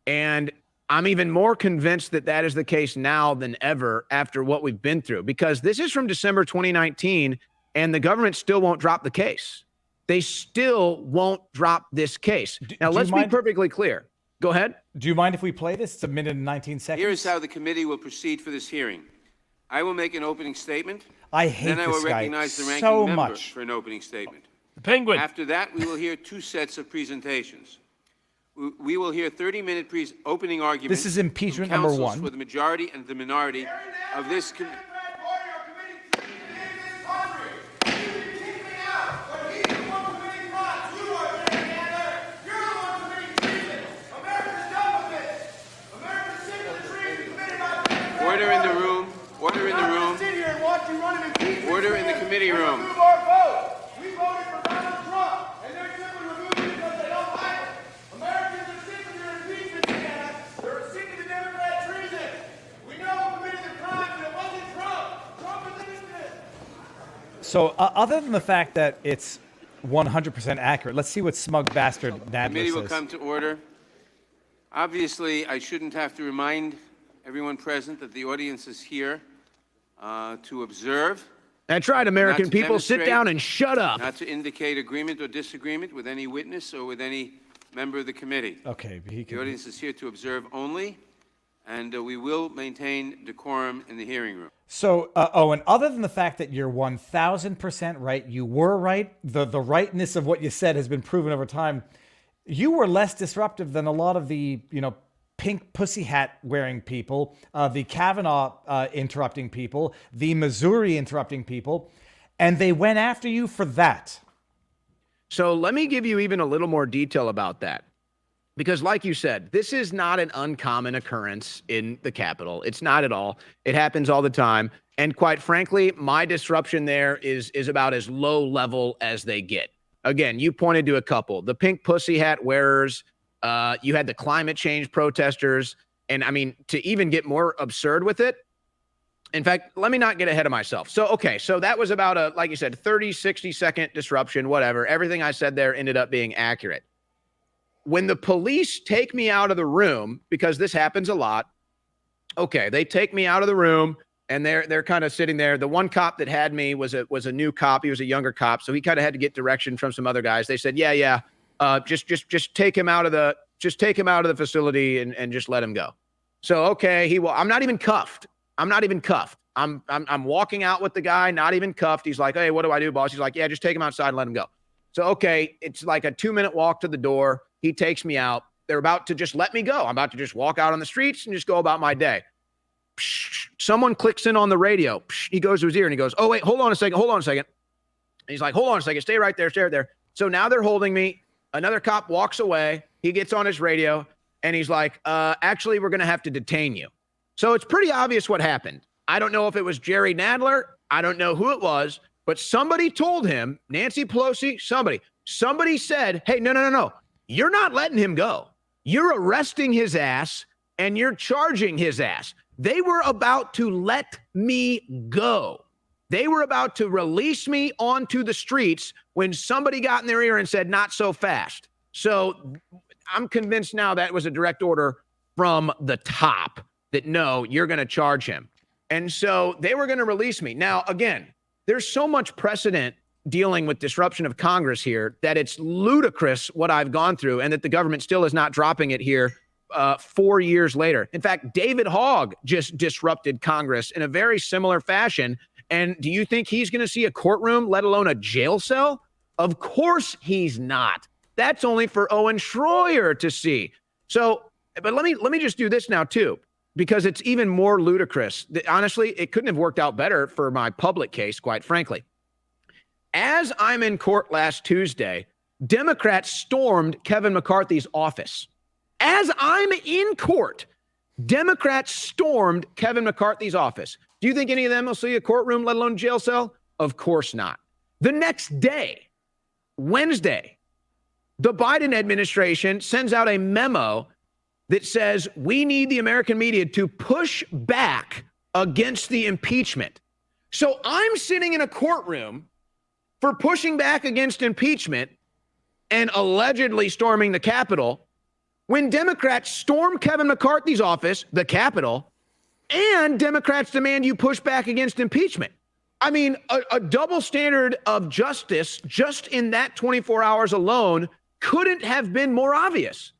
And I'm even more convinced that that is the case now than ever after what we've been through, because this is from December 2019, and the government still won't drop the case. They still won't drop this case. Now, let's be perfectly clear. Go ahead.
Do you mind if we play this? It's a minute and 19 seconds.
Here is how the committee will proceed for this hearing. I will make an opening statement.
I hate
then
this
I will
guy
recognize the ranking
so
member
much.
for an opening statement.
The Penguin.
After that, we will hear 2 sets of presentations. We will hear 30-minute opening arguments.
This is impeachment
from
number
counsels
1.
for the majority and the minority of this committee.
So other than the fact that it's 100% accurate, let's see what smug bastard Nadler
Committee will
says.
come to order. Obviously, I shouldn't have to remind everyone present that the audience is here to observe,
That's right, American
Not to
people. Sit
demonstrate.
down and shut up.
not to indicate agreement or disagreement with any witness or with any member of the committee.
Okay, he
The
can.
audience is here to observe only, and we will maintain decorum in the hearing room.
So, Owen, other than the fact that you're 1,000% right, you were right, the rightness of what you said has been proven over time, you were less disruptive than a lot of the, pink pussy hat wearing people, the Kavanaugh interrupting people, the Missouri interrupting people, and they went after you for that.
So let me give you even a little more detail about that. Because like you said, this is not an uncommon occurrence in the Capitol. It's not at all. It happens all the time. And quite frankly, my disruption there is about as low level as they get. Again, you pointed to a couple. The pink pussy hat wearers, you had the climate change protesters. And I mean, to even get more absurd with it, in fact, let me not get ahead of myself. So, okay, so that was about a, like you said, 30, 60-second disruption, whatever. Everything I said there ended up being accurate. When the police take me out of the room, because this happens a lot, okay, they take me out of the room and they're kind of sitting there. The one cop that had me was a new cop. He was a younger cop, so he kind of had to get direction from some other guys. They said, yeah, just take him out of the facility and just let him go. So okay, I'm not even cuffed. I'm walking out with the guy, not even cuffed. He's like, hey, what do I do, boss? He's like, yeah, just take him outside and let him go. So, okay, it's like a 2-minute walk to the door. He takes me out. They're about to just let me go. I'm about to just walk out on the streets and just go about my day. Someone clicks in on the radio. He goes to his ear and he goes, oh, wait, hold on a second. And he's like, hold on a second. Stay right there. So now they're holding me. Another cop walks away. He gets on his radio and he's like, actually, we're going to have to detain you. So it's pretty obvious what happened. I don't know if it was Jerry Nadler. I don't know who it was, but somebody told him, Nancy Pelosi, somebody said, hey, no. You're not letting him go. You're arresting his ass and you're charging his ass. They were about to let me go. They were about to release me onto the streets when somebody got in their ear and said, not so fast. So I'm convinced now that was a direct order from the top that no, you're going to charge him. And so they were going to release me. Now, again, there's so much precedent dealing with disruption of Congress here that it's ludicrous what I've gone through and that the government still is not dropping it here 4 years later. In fact, David Hogg just disrupted Congress in a very similar fashion. And do you think he's going to see a courtroom, let alone a jail cell? Of course he's not. That's only for Owen Shroyer to see. So, but let me just do this now too, because it's even more ludicrous. Honestly, it couldn't have worked out better for my public case, quite frankly. As I'm in court last Tuesday, Democrats stormed Kevin McCarthy's office. As I'm in court, Democrats stormed Kevin McCarthy's office. Do you think any of them will see a courtroom, let alone jail cell? Of course not. The next day, Wednesday, the Biden administration sends out a memo that says we need the American media to push back against the impeachment. So I'm sitting in a courtroom for pushing back against impeachment and allegedly storming the Capitol when Democrats storm Kevin McCarthy's office, the Capitol, and Democrats demand you push back against impeachment. I mean, a double standard of justice just in that 24 hours alone couldn't have been more obvious.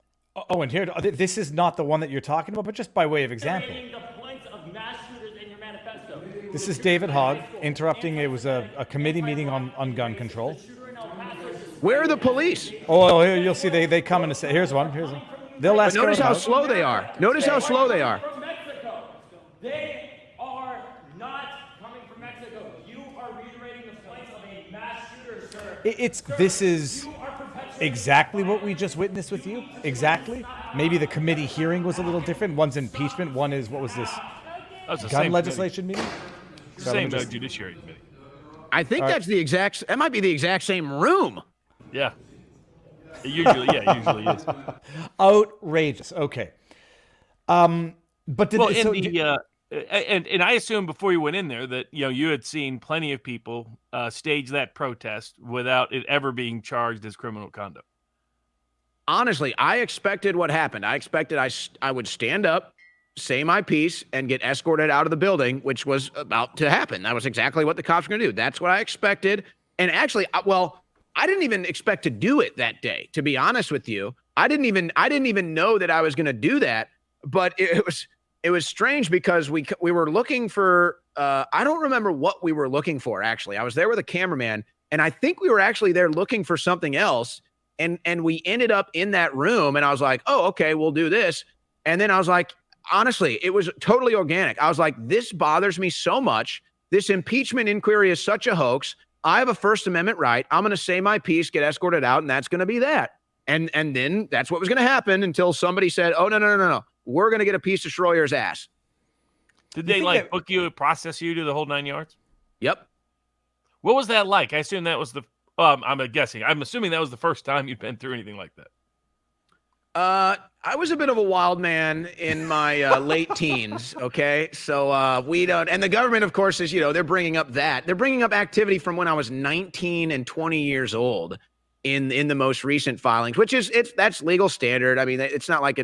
Oh, and here, this is not the one that you're talking about, but just by way of example. This is David Hogg interrupting. It was a committee meeting on gun control.
Where are the police?
Oh, here you'll see they come in and say, here's one. They'll ask.
But notice how slow they are. Notice how slow they are.
From Mexico. They are not coming from Mexico. You are reiterating the flights of a mass shooter, sir.
This is exactly what we just witnessed with you. Exactly. Maybe the committee hearing was a little different. One's impeachment. One is, what was this?
That was the
Gun
same
legislation meeting?
Same Judiciary Committee.
I think that's the exact, that might be the exact same room.
Yeah. It usually is.
Outrageous. Okay. But did
Well,
so,
and I assume before you went in there that you had seen plenty of people stage that protest without it ever being charged as criminal conduct.
Honestly, I expected what happened. I expected I would stand up, say my piece, and get escorted out of the building, which was about to happen. That was exactly what the cops were going to do. That's what I expected. And actually, I didn't even expect to do it that day, to be honest with you. I didn't even know that I was going to do that. But it was strange because we were looking for I don't remember what we were looking for, actually. I was there with a cameraman, and I think we were actually there looking for something else. And we ended up in that room, and I was like, oh, okay, we'll do this. And then I was like, honestly, it was totally organic. I was like, this bothers me so much. This impeachment inquiry is such a hoax. I have a First Amendment right. I'm going to say my piece, get escorted out, and that's going to be that. And then that's what was going to happen until somebody said, oh, no. We're going to get a piece of Shroyer's ass.
Did they book you, process you to the whole 9 yards?
Yep.
What was that like? I assume that was I'm assuming that was the first time you'd been through anything like that.
I was a bit of a wild man in my late teens. Okay. So we don't, and the government, of course, is, they're bringing up activity from when I was 19 and 20 years old in the most recent filings, which that's legal standard. I mean, it's not like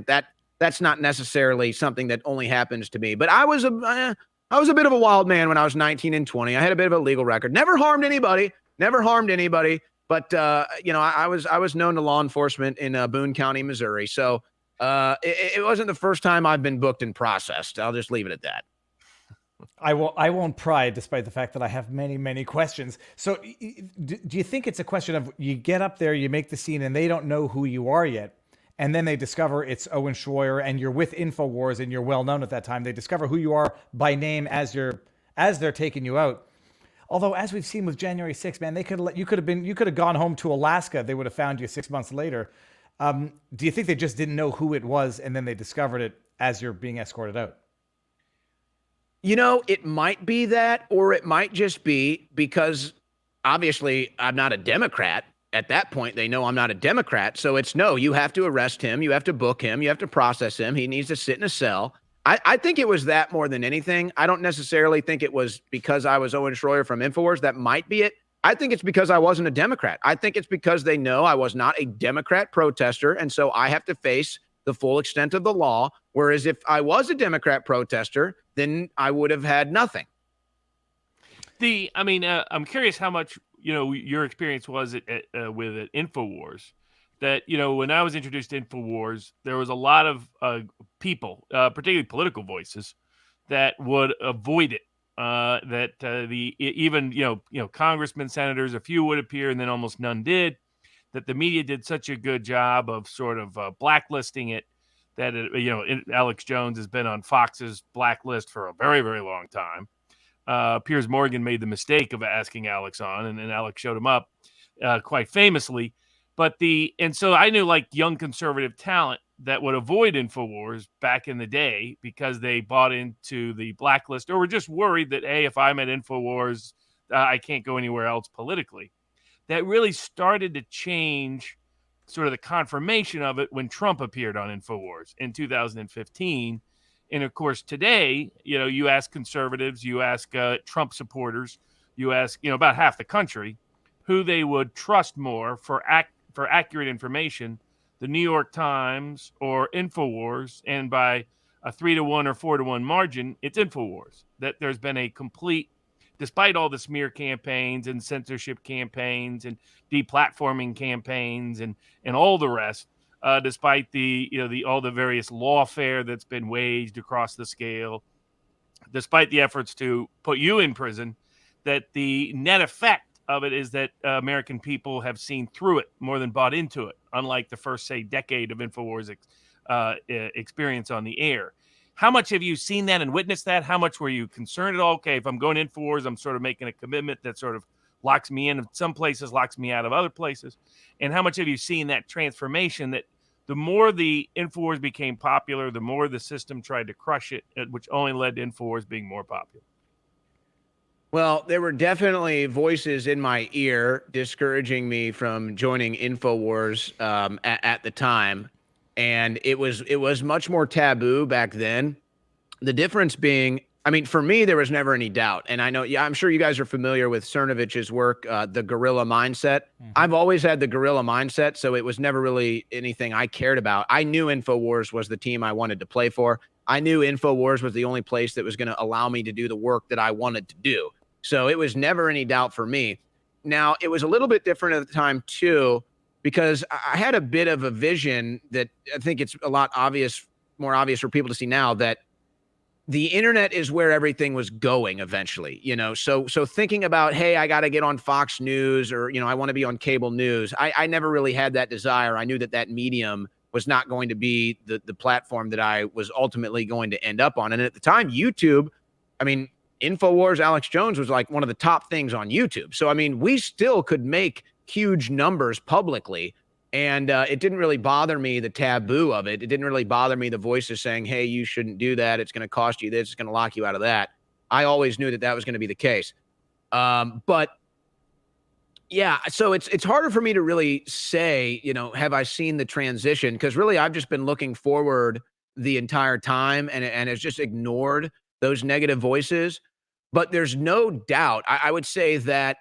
that's not necessarily something that only happens to me, but I was a bit of a wild man when I was 19 and 20. I had a bit of a legal record, never harmed anybody. But I was known to law enforcement in Boone County, Missouri. So it wasn't the first time I've been booked and processed. I'll just leave it at that.
I won't pry, despite the fact that I have many, many questions. So do you think it's a question of you get up there, you make the scene, and they don't know who you are yet, and then they discover it's Owen Shroyer, and you're with InfoWars, and you're well known at that time. They discover who you are by name as they're taking you out. Although, as we've seen with January 6th, man, you could have gone home to Alaska. They would have found you 6 months later. Do you think they just didn't know who it was, and then they discovered it as you're being escorted out?
It might be that, or it might just be because obviously I'm not a Democrat. At that point, they know I'm not a Democrat. So it's no, you have to arrest him. You have to book him. You have to process him. He needs to sit in a cell. I think it was that more than anything. I don't necessarily think it was because I was Owen Shroyer from InfoWars. That might be it. I think it's because I wasn't a Democrat. I think it's because they know I was not a Democrat protester, and so I have to face the full extent of the law, whereas if I was a Democrat protester, then I would have had nothing.
I'm curious how much, your experience was with InfoWars. That, when I was introduced to InfoWars, there was a lot of people, particularly political voices, that would avoid it. Even congressmen, senators, a few would appear, and then almost none did. That the media did such a good job of sort of blacklisting it that Alex Jones has been on Fox's blacklist for a very, very long time. Piers Morgan made the mistake of asking Alex on, and then Alex showed him up quite famously. And so I knew young conservative talent that would avoid InfoWars back in the day because they bought into the blacklist or were just worried that, hey, if I'm at InfoWars, I can't go anywhere else politically. That really started to change sort of the confirmation of it when Trump appeared on InfoWars in 2015. And of course, today, you ask conservatives, you ask Trump supporters, you ask, about half the country who they would trust more for accurate information, the New York Times or InfoWars, and by a 3-1 or 4-1 margin, it's InfoWars. That there's been a complete, despite all the smear campaigns and censorship campaigns and deplatforming campaigns and all the rest, despite all the various lawfare that's been waged across the scale, despite the efforts to put you in prison, that the net effect of it is that American people have seen through it more than bought into it, unlike the first, decade of InfoWars experience on the air. How much have you seen that and witnessed that? How much were you concerned at all? Okay, if I'm going InfoWars, I'm sort of making a commitment that sort of locks me in some places, locks me out of other places. And how much have you seen that transformation that the more the InfoWars became popular, the more the system tried to crush it, which only led to InfoWars being more popular?
Well, there were definitely voices in my ear discouraging me from joining InfoWars at the time. And it was much more taboo back then. The difference being, I mean, for me, there was never any doubt. And I know, yeah, I'm sure you guys are familiar with Cernovich's work, The Guerrilla Mindset. I've always had the guerrilla mindset, so it was never really anything I cared about. I knew InfoWars was the team I wanted to play for. I knew InfoWars was the only place that was going to allow me to do the work that I wanted to do. So it was never any doubt for me. Now, it was a little bit different at the time, too, because I had a bit of a vision that I think it's a lot more obvious for people to see now, that the internet is where everything was going eventually, so thinking about, hey, I got to get on Fox News, or, I want to be on cable news. I never really had that desire. I knew that medium was not going to be the platform that I was ultimately going to end up on. And at the time, YouTube, I mean, InfoWars, Alex Jones was like one of the top things on YouTube. So, I mean, we still could make huge numbers publicly. And it didn't really bother me, the taboo of it. It didn't really bother me, the voices saying, hey, you shouldn't do that. It's going to cost you this. It's going to lock you out of that. I always knew that was going to be the case. But yeah, so it's harder for me to really say, have I seen the transition? Because really, I've just been looking forward the entire time, and has just ignored those negative voices. But there's no doubt, I would say that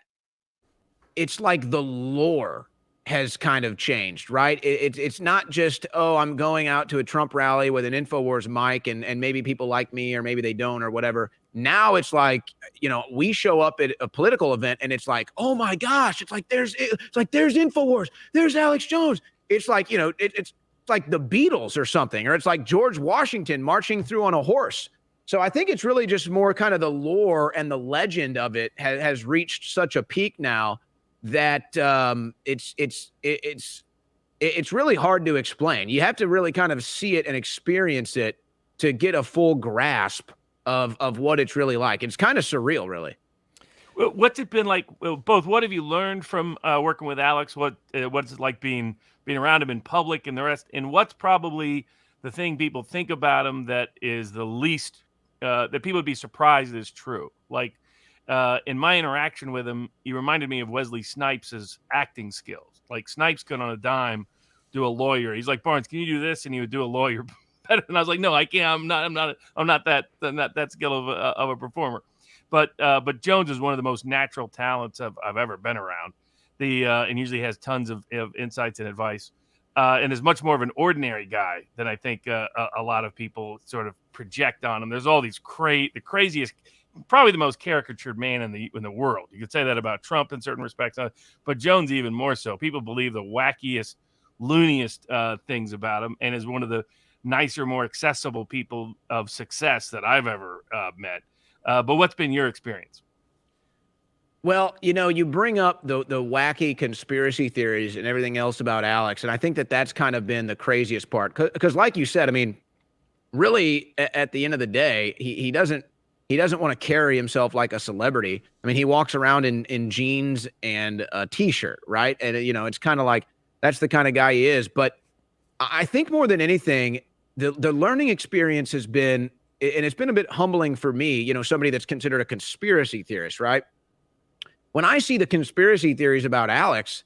it's like the lore has kind of changed, right? It's not just, oh, I'm going out to a Trump rally with an InfoWars mic, and maybe people like me, or maybe they don't, or whatever. Now it's like, we show up at a political event and it's like, oh my gosh, it's like there's InfoWars, there's Alex Jones. It's like, it's like the Beatles or something, or it's like George Washington marching through on a horse. So I think it's really just more kind of the lore and the legend of it has reached such a peak now that it's really hard to explain. You have to really kind of see it and experience it to get a full grasp of what it's really like. It's kind of surreal, really.
What's it been like? Both. What have you learned from working with Alex? What's it like being around him in public and the rest? And what's probably the thing people think about him that is the least that people would be surprised is true? Like, in my interaction with him, he reminded me of Wesley Snipes' acting skills. Like, Snipes could on a dime do a lawyer. He's like, Barnes, can you do this? And he would do a lawyer better. And I was like, no, I can't. I'm not that skill of a performer. But Jones is one of the most natural talents I've ever been around. And usually has tons of insights and advice. And is much more of an ordinary guy than I think a lot of people sort of project on him. There's all these the craziest, probably the most caricatured man in the world. You could say that about Trump in certain respects, but Jones even more so. People believe the wackiest, looniest things about him, and is one of the nicer, more accessible people of success that I've ever met. But what's been your experience?
Well, you bring up the wacky conspiracy theories and everything else about Alex, and I think that's kind of been the craziest part. Because like you said, I mean, really, at the end of the day, he doesn't want to carry himself like a celebrity. I mean, he walks around in jeans and a T-shirt, right? And, it's kind of like that's the kind of guy he is. But I think more than anything, the learning experience has been, and it's been a bit humbling for me, somebody that's considered a conspiracy theorist, right? When I see the conspiracy theories about Alex,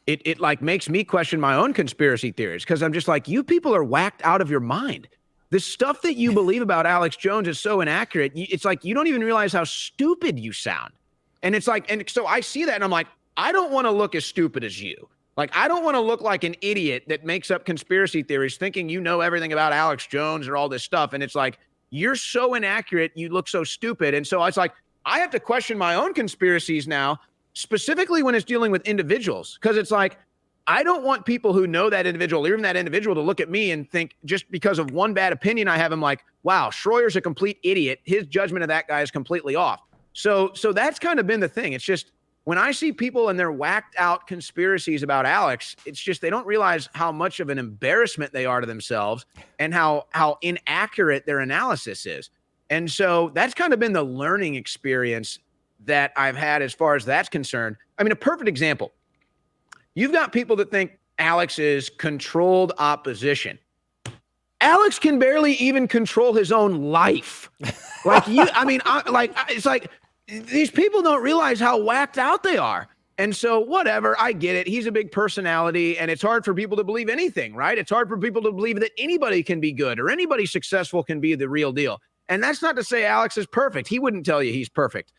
it like makes me question my own conspiracy theories, because I'm just like, you people are whacked out of your mind. The stuff that you believe about Alex Jones is so inaccurate. It's like you don't even realize how stupid you sound. And it's like, and so I see that and I'm like, I don't want to look as stupid as you. Like, I don't want to look like an idiot that makes up conspiracy theories thinking you know everything about Alex Jones or all this stuff. And it's like, you're so inaccurate, you look so stupid. And so it's like, I have to question my own conspiracies now, specifically when it's dealing with individuals. Because it's like, I don't want people who know that individual, or even that individual, to look at me and think, just because of one bad opinion I have, I'm like, wow, Shroyer's a complete idiot. His judgment of that guy is completely off. So that's kind of been the thing. It's just, when I see people and their whacked out conspiracies about Alex, it's just, they don't realize how much of an embarrassment they are to themselves and how inaccurate their analysis is. And so that's kind of been the learning experience that I've had as far as that's concerned. I mean, a perfect example. You've got people that think Alex is controlled opposition. Alex can barely even control his own life. It's like these people don't realize how whacked out they are. And so whatever, I get it. He's a big personality, and it's hard for people to believe anything, right? It's hard for people to believe that anybody can be good or anybody successful can be the real deal. And that's not to say Alex is perfect. He wouldn't tell you he's perfect.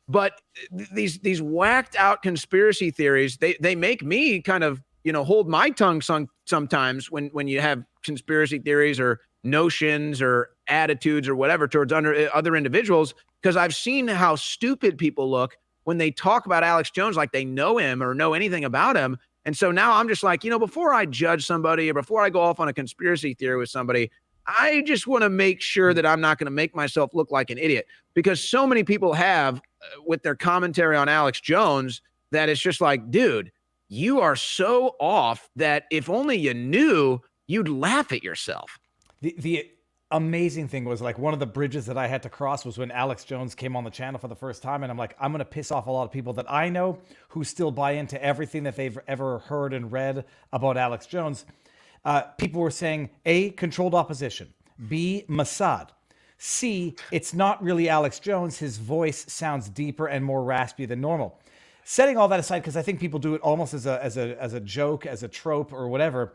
But these whacked out conspiracy theories, they make me kind of, hold my tongue sometimes when you have conspiracy theories or notions or attitudes or whatever towards other individuals, because I've seen how stupid people look when they talk about Alex Jones like they know him or know anything about him. And so now I'm just like, before I judge somebody or before I go off on a conspiracy theory with somebody, I just want to make sure that I'm not going to make myself look like an idiot, because so many people have with their commentary on Alex Jones that it's just like, dude, you are so off that if only you knew, you'd laugh at yourself.
The amazing thing was, like, one of the bridges that I had to cross was when Alex Jones came on the channel for the first time. And I'm like, I'm going to piss off a lot of people that I know who still buy into everything that they've ever heard and read about Alex Jones. People were saying, A, controlled opposition, B, Mossad, C, it's not really Alex Jones. His voice sounds deeper and more raspy than normal. Setting all that aside, because I think people do it almost as a joke, as a trope or whatever.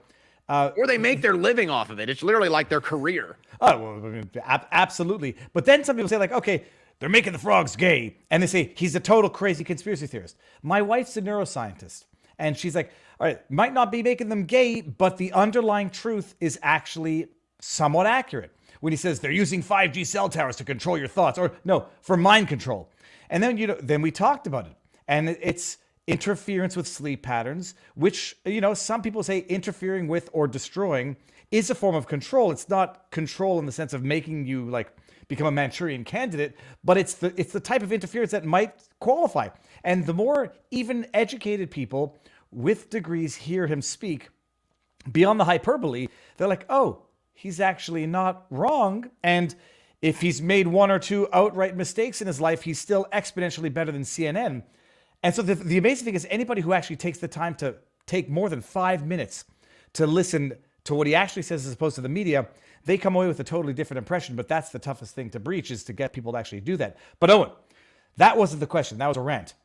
Or they make their living off of it. It's literally like their career.
Oh, well, I mean, absolutely. But then some people say, like, okay, they're making the frogs gay. And they say he's a total crazy conspiracy theorist. My wife's a neuroscientist. And she's like, all right, might not be making them gay, but the underlying truth is actually somewhat accurate. When he says they're using 5G cell towers to control your thoughts, or no, for mind control. And then, then we talked about it. And it's interference with sleep patterns, which, some people say interfering with or destroying is a form of control. It's not control in the sense of making you like become a Manchurian candidate, but it's the type of interference that might qualify. And the more even educated people with degrees hear him speak, beyond the hyperbole, they're like, oh, he's actually not wrong. And if he's made one or two outright mistakes in his life, he's still exponentially better than CNN. And so the amazing thing is, anybody who actually takes the time to take more than 5 minutes to listen to what he actually says as opposed to the media, they come away with a totally different impression. But that's the toughest thing to breach, is to get people to actually do that. But Owen, that wasn't the question. That was a rant.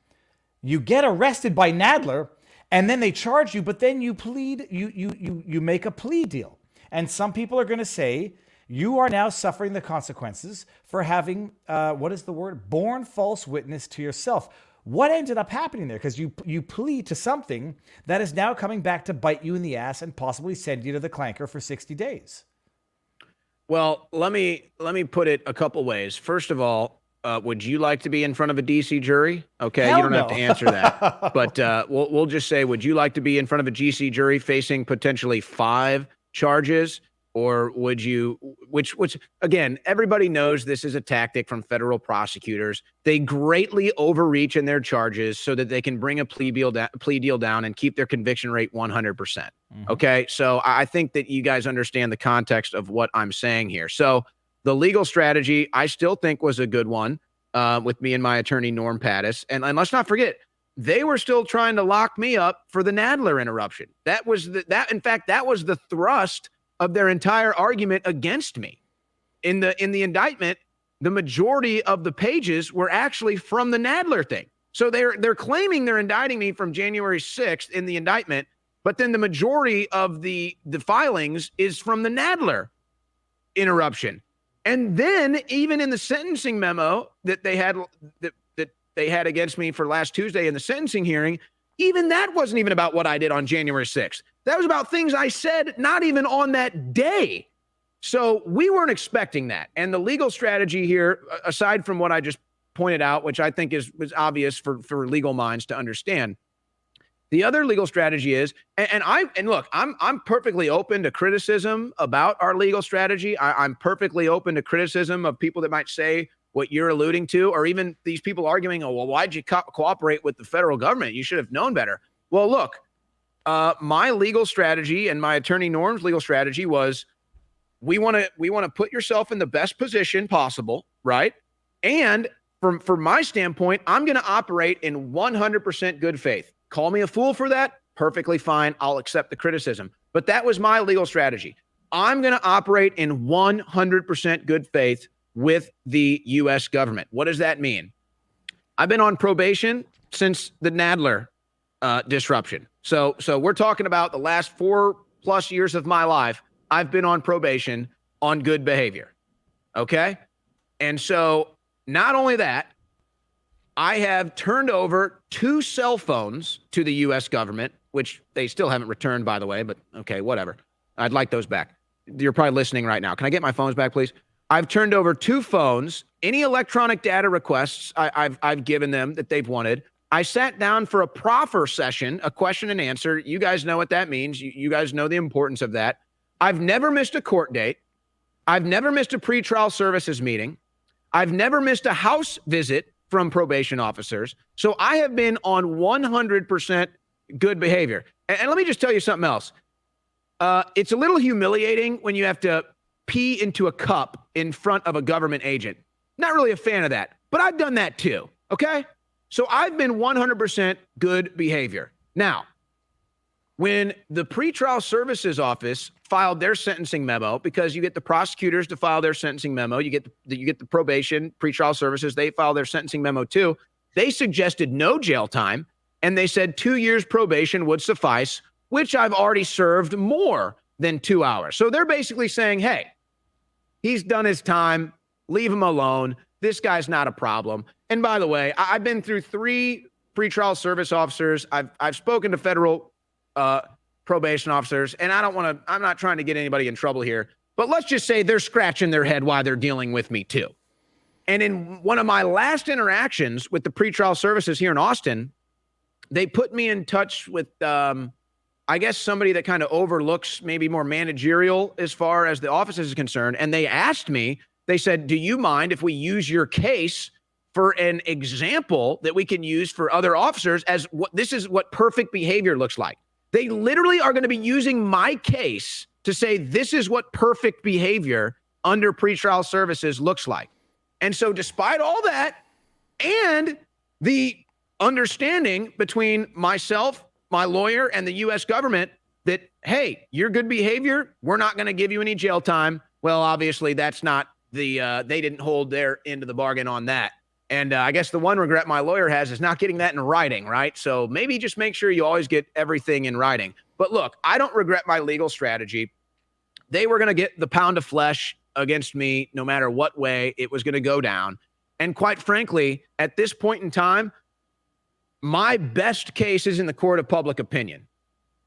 You get arrested by Nadler, and then they charge you, but then you plead, you make a plea deal. And some people are going to say, you are now suffering the consequences for having, borne false witness to yourself. What ended up happening there? Because you plead to something that is now coming back to bite you in the ass and possibly send you to the clanker for 60 days.
Well, let me put it a couple ways. First of all, would you like to be in front of a DC jury? Okay,
Hell
you don't
no.
have to answer that. But we'll just say, would you like to be in front of a DC jury facing potentially 5 charges? Or would you, which again, everybody knows this is a tactic from federal prosecutors. They greatly overreach in their charges so that they can bring a plea deal down and keep their conviction rate 100%. Mm-hmm. Okay, so I think that you guys understand the context of what I'm saying here. So the legal strategy, I still think, was a good one with me and my attorney, Norm Pattis. And let's not forget, they were still trying to lock me up for the Nadler interruption. That was the thrust of their entire argument against me. In the indictment, the majority of the pages were actually from the Nadler thing. So they're claiming they're indicting me from January 6th in the indictment, but then the majority of the filings is from the Nadler interruption. And then even in the sentencing memo that they had against me for last Tuesday in the sentencing hearing, even that wasn't even about what I did on January 6th. That was about things I said not even on that day. So we weren't expecting that. And the legal strategy here, aside from what I just pointed out, which I think was obvious for legal minds to understand, the other legal strategy is, and look, I'm perfectly open to criticism about our legal strategy. I'm perfectly open to criticism of people that might say what you're alluding to, or even these people arguing, oh, well, why'd you cooperate with the federal government? You should have known better. Well, look, my legal strategy and my attorney Norm's legal strategy was, we want to put yourself in the best position possible, right? And from my standpoint, I'm going to operate in 100% good faith. Call me a fool for that, perfectly fine. I'll accept the criticism. But that was my legal strategy. I'm going to operate in 100% good faith with the U.S. government. What does that mean? I've been on probation since the Nadler disruption. So we're talking about the last 4+ years of my life. I've been on probation on good behavior. Okay. And so not only that, I have turned over 2 cell phones to the U.S. government, which they still haven't returned, by the way, but okay, whatever. I'd like those back. You're probably listening right now. Can I get my phones back, please? I've turned over 2 phones. Any electronic data requests I've given them that they've wanted. I sat down for a proffer session, a question and answer. You guys know what that means. You guys know the importance of that. I've never missed a court date. I've never missed a pretrial services meeting. I've never missed a house visit from probation officers. So I have been on 100% good behavior. And let me just tell you something else. It's a little humiliating when you have to pee into a cup in front of a government agent. Not really a fan of that, but I've done that too. Okay. So I've been 100% good behavior. Now, when the pretrial services office filed their sentencing memo, because you get the prosecutors to file their sentencing memo, you get the probation, pretrial services, they file their sentencing memo too. They suggested no jail time, and they said 2 years probation would suffice, which I've already served more than 2 hours. So they're basically saying, hey, he's done his time, leave him alone. This guy's not a problem. And by the way, I've been through 3 pretrial service officers. I've spoken to federal probation officers, and I'm not trying to get anybody in trouble here, but let's just say they're scratching their head while they're dealing with me too. And in one of my last interactions with the pretrial services here in Austin, they put me in touch with, I guess, somebody that kind of overlooks maybe more managerial as far as the office is concerned. And they asked me, they said, do you mind if we use your case for an example that we can use for other officers as this is what perfect behavior looks like? They literally are going to be using my case to say this is what perfect behavior under pretrial services looks like. And so despite all that and the understanding between myself, my lawyer, and the U.S. government that, hey, you're good behavior, we're not going to give you any jail time. Well, obviously that's not they didn't hold their end of the bargain on that. And I guess the one regret my lawyer has is not getting that in writing, right? So maybe just make sure you always get everything in writing. But look, I don't regret my legal strategy. They were going to get the pound of flesh against me no matter what way it was going to go down. And quite frankly, at this point in time, my best case is in the court of public opinion.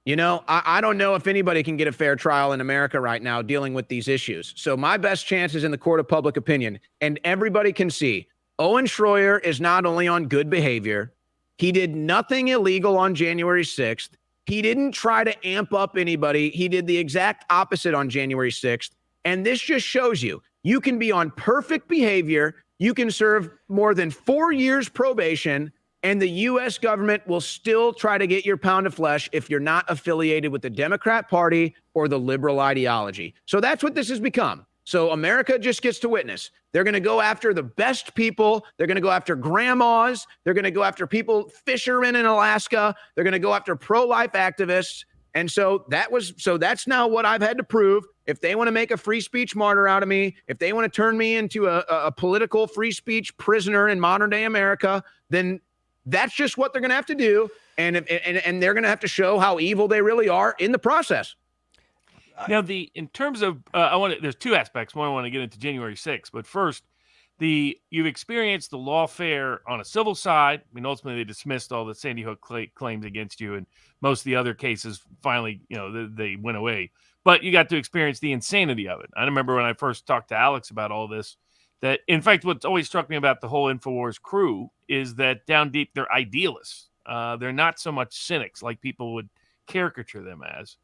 You know, I don't know if anybody can get a fair trial in America right now dealing with these issues. So my best chance is in the court of public opinion. And everybody can see Owen Shroyer is not only on good behavior, he did nothing illegal on January 6th. He didn't try to amp up anybody. He did the exact opposite on January 6th. And this just shows you can be on perfect behavior. You can serve more than 4 years probation, and the U.S. government will still try to get your pound of flesh if you're not affiliated with the Democrat Party or the liberal ideology. So that's what this has become. So America just gets to witness. They're going to go after the best people. They're going to go after grandmas. They're going to go after people, fishermen in Alaska. They're going to go after pro-life activists. And so that's now what I've had to prove. If they want to make a free speech martyr out of me, if they want to turn me into a political free speech prisoner in modern day America, then that's just what they're going to have to do. And they're going to have to show how evil they really are in the process.
Now, in terms of, there's 2 aspects. One, I want to get into January 6th, but first, you've experienced the lawfare on a civil side. I mean, ultimately, they dismissed all the Sandy Hook claims against you, and most of the other cases finally, they went away. But you got to experience the insanity of it. I remember when I first talked to Alex about all this, that, in fact, what's always struck me about the whole InfoWars crew is that down deep, they're idealists. They're not so much cynics like people would caricature them as.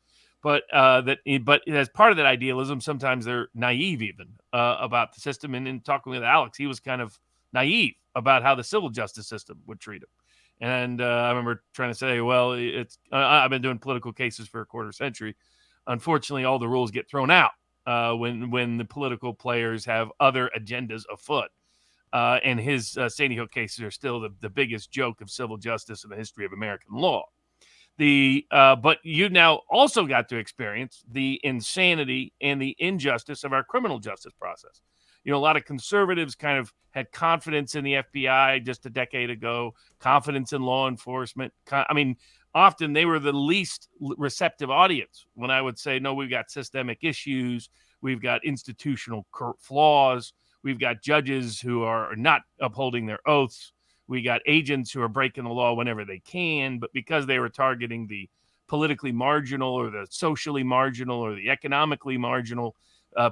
But as part of that idealism, sometimes they're naive even about the system. And in talking with Alex, he was kind of naive about how the civil justice system would treat him. And I remember trying to say, well, I've been doing political cases for a quarter century. Unfortunately, all the rules get thrown out when the political players have other agendas afoot. And his Sandy Hook cases are still the biggest joke of civil justice in the history of American law. But you now also got to experience the insanity and the injustice of our criminal justice process. A lot of conservatives kind of had confidence in the FBI just a decade ago, confidence in law enforcement. Often they were the least receptive audience when I would say, no, we've got systemic issues. We've got institutional flaws. We've got judges who are not upholding their oaths. We got agents who are breaking the law whenever they can, but because they were targeting the politically marginal or the socially marginal or the economically marginal,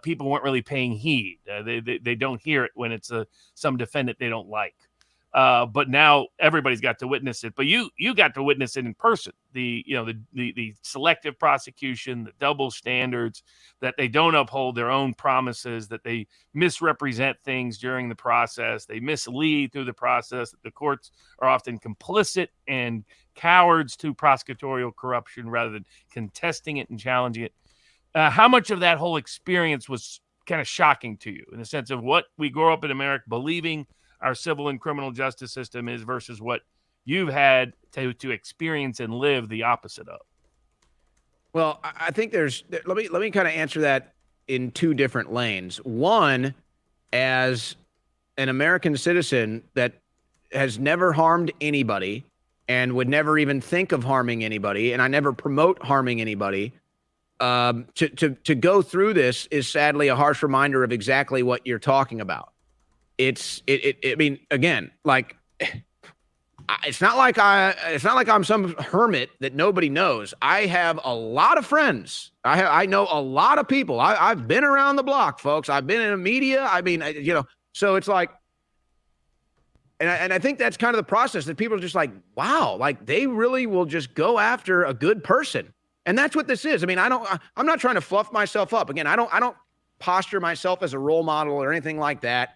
people weren't really paying heed. They don't hear it when it's some defendant they don't like. But now everybody's got to witness it. But you got to witness it in person. The selective prosecution, the double standards, that they don't uphold their own promises, that they misrepresent things during the process, they mislead through the process, that the courts are often complicit and cowards to prosecutorial corruption rather than contesting it and challenging it. How much of that whole experience was kind of shocking to you in the sense of what we grow up in America believing our civil and criminal justice system is versus what you've had to experience and live the opposite of?
Well, I think let me kind of answer that in two different lanes. One, as an American citizen that has never harmed anybody and would never even think of harming anybody, and I never promote harming anybody, to go through this is sadly a harsh reminder of exactly what you're talking about. I mean, again, like, it's not like I'm some hermit that nobody knows. I have a lot of friends. I know a lot of people. I've been around the block, folks. I've been in the media. I mean, so it's like, and I think that's kind of the process that people are just like, wow, like they really will just go after a good person. And that's what this is. I mean, I'm not trying to fluff myself up. Again, I don't posture myself as a role model or anything like that.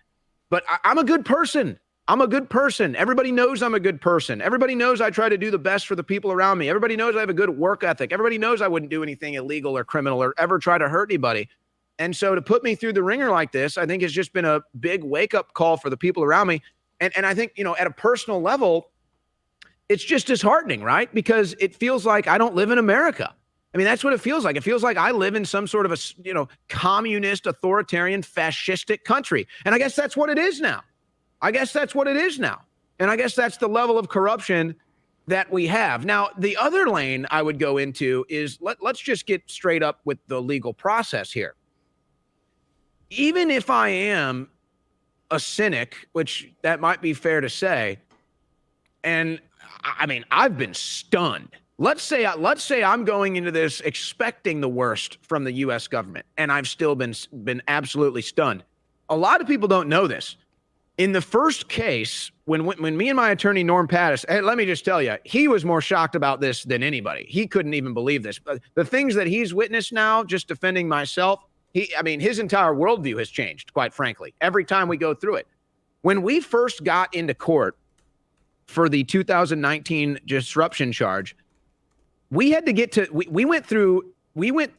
But I'm a good person. I'm a good person. Everybody knows I'm a good person. Everybody knows I try to do the best for the people around me. Everybody knows I have a good work ethic. Everybody knows I wouldn't do anything illegal or criminal or ever try to hurt anybody. And so to put me through the ringer like this, I think has just been a big wake-up call for the people around me. And I think, at a personal level, it's just disheartening, right? Because it feels like I don't live in America. I mean, that's what it feels like. It feels like I live in some sort of a, communist, authoritarian, fascistic country. And I guess that's what it is now. And I guess that's the level of corruption that we have. Now, the other lane I would go into is let's just get straight up with the legal process here. Even if I am a cynic, which that might be fair to say, and I mean, I've been stunned. Let's say I'm going into this expecting the worst from the U.S. government, and I've still been absolutely stunned. A lot of people don't know this. In the first case, when me and my attorney, Norm Pattis, let me just tell you, he was more shocked about this than anybody. He couldn't even believe this. But the things that he's witnessed now, just defending myself, his entire worldview has changed, quite frankly, every time we go through it. When we first got into court for the 2019 disruption charge, we had to get to, we went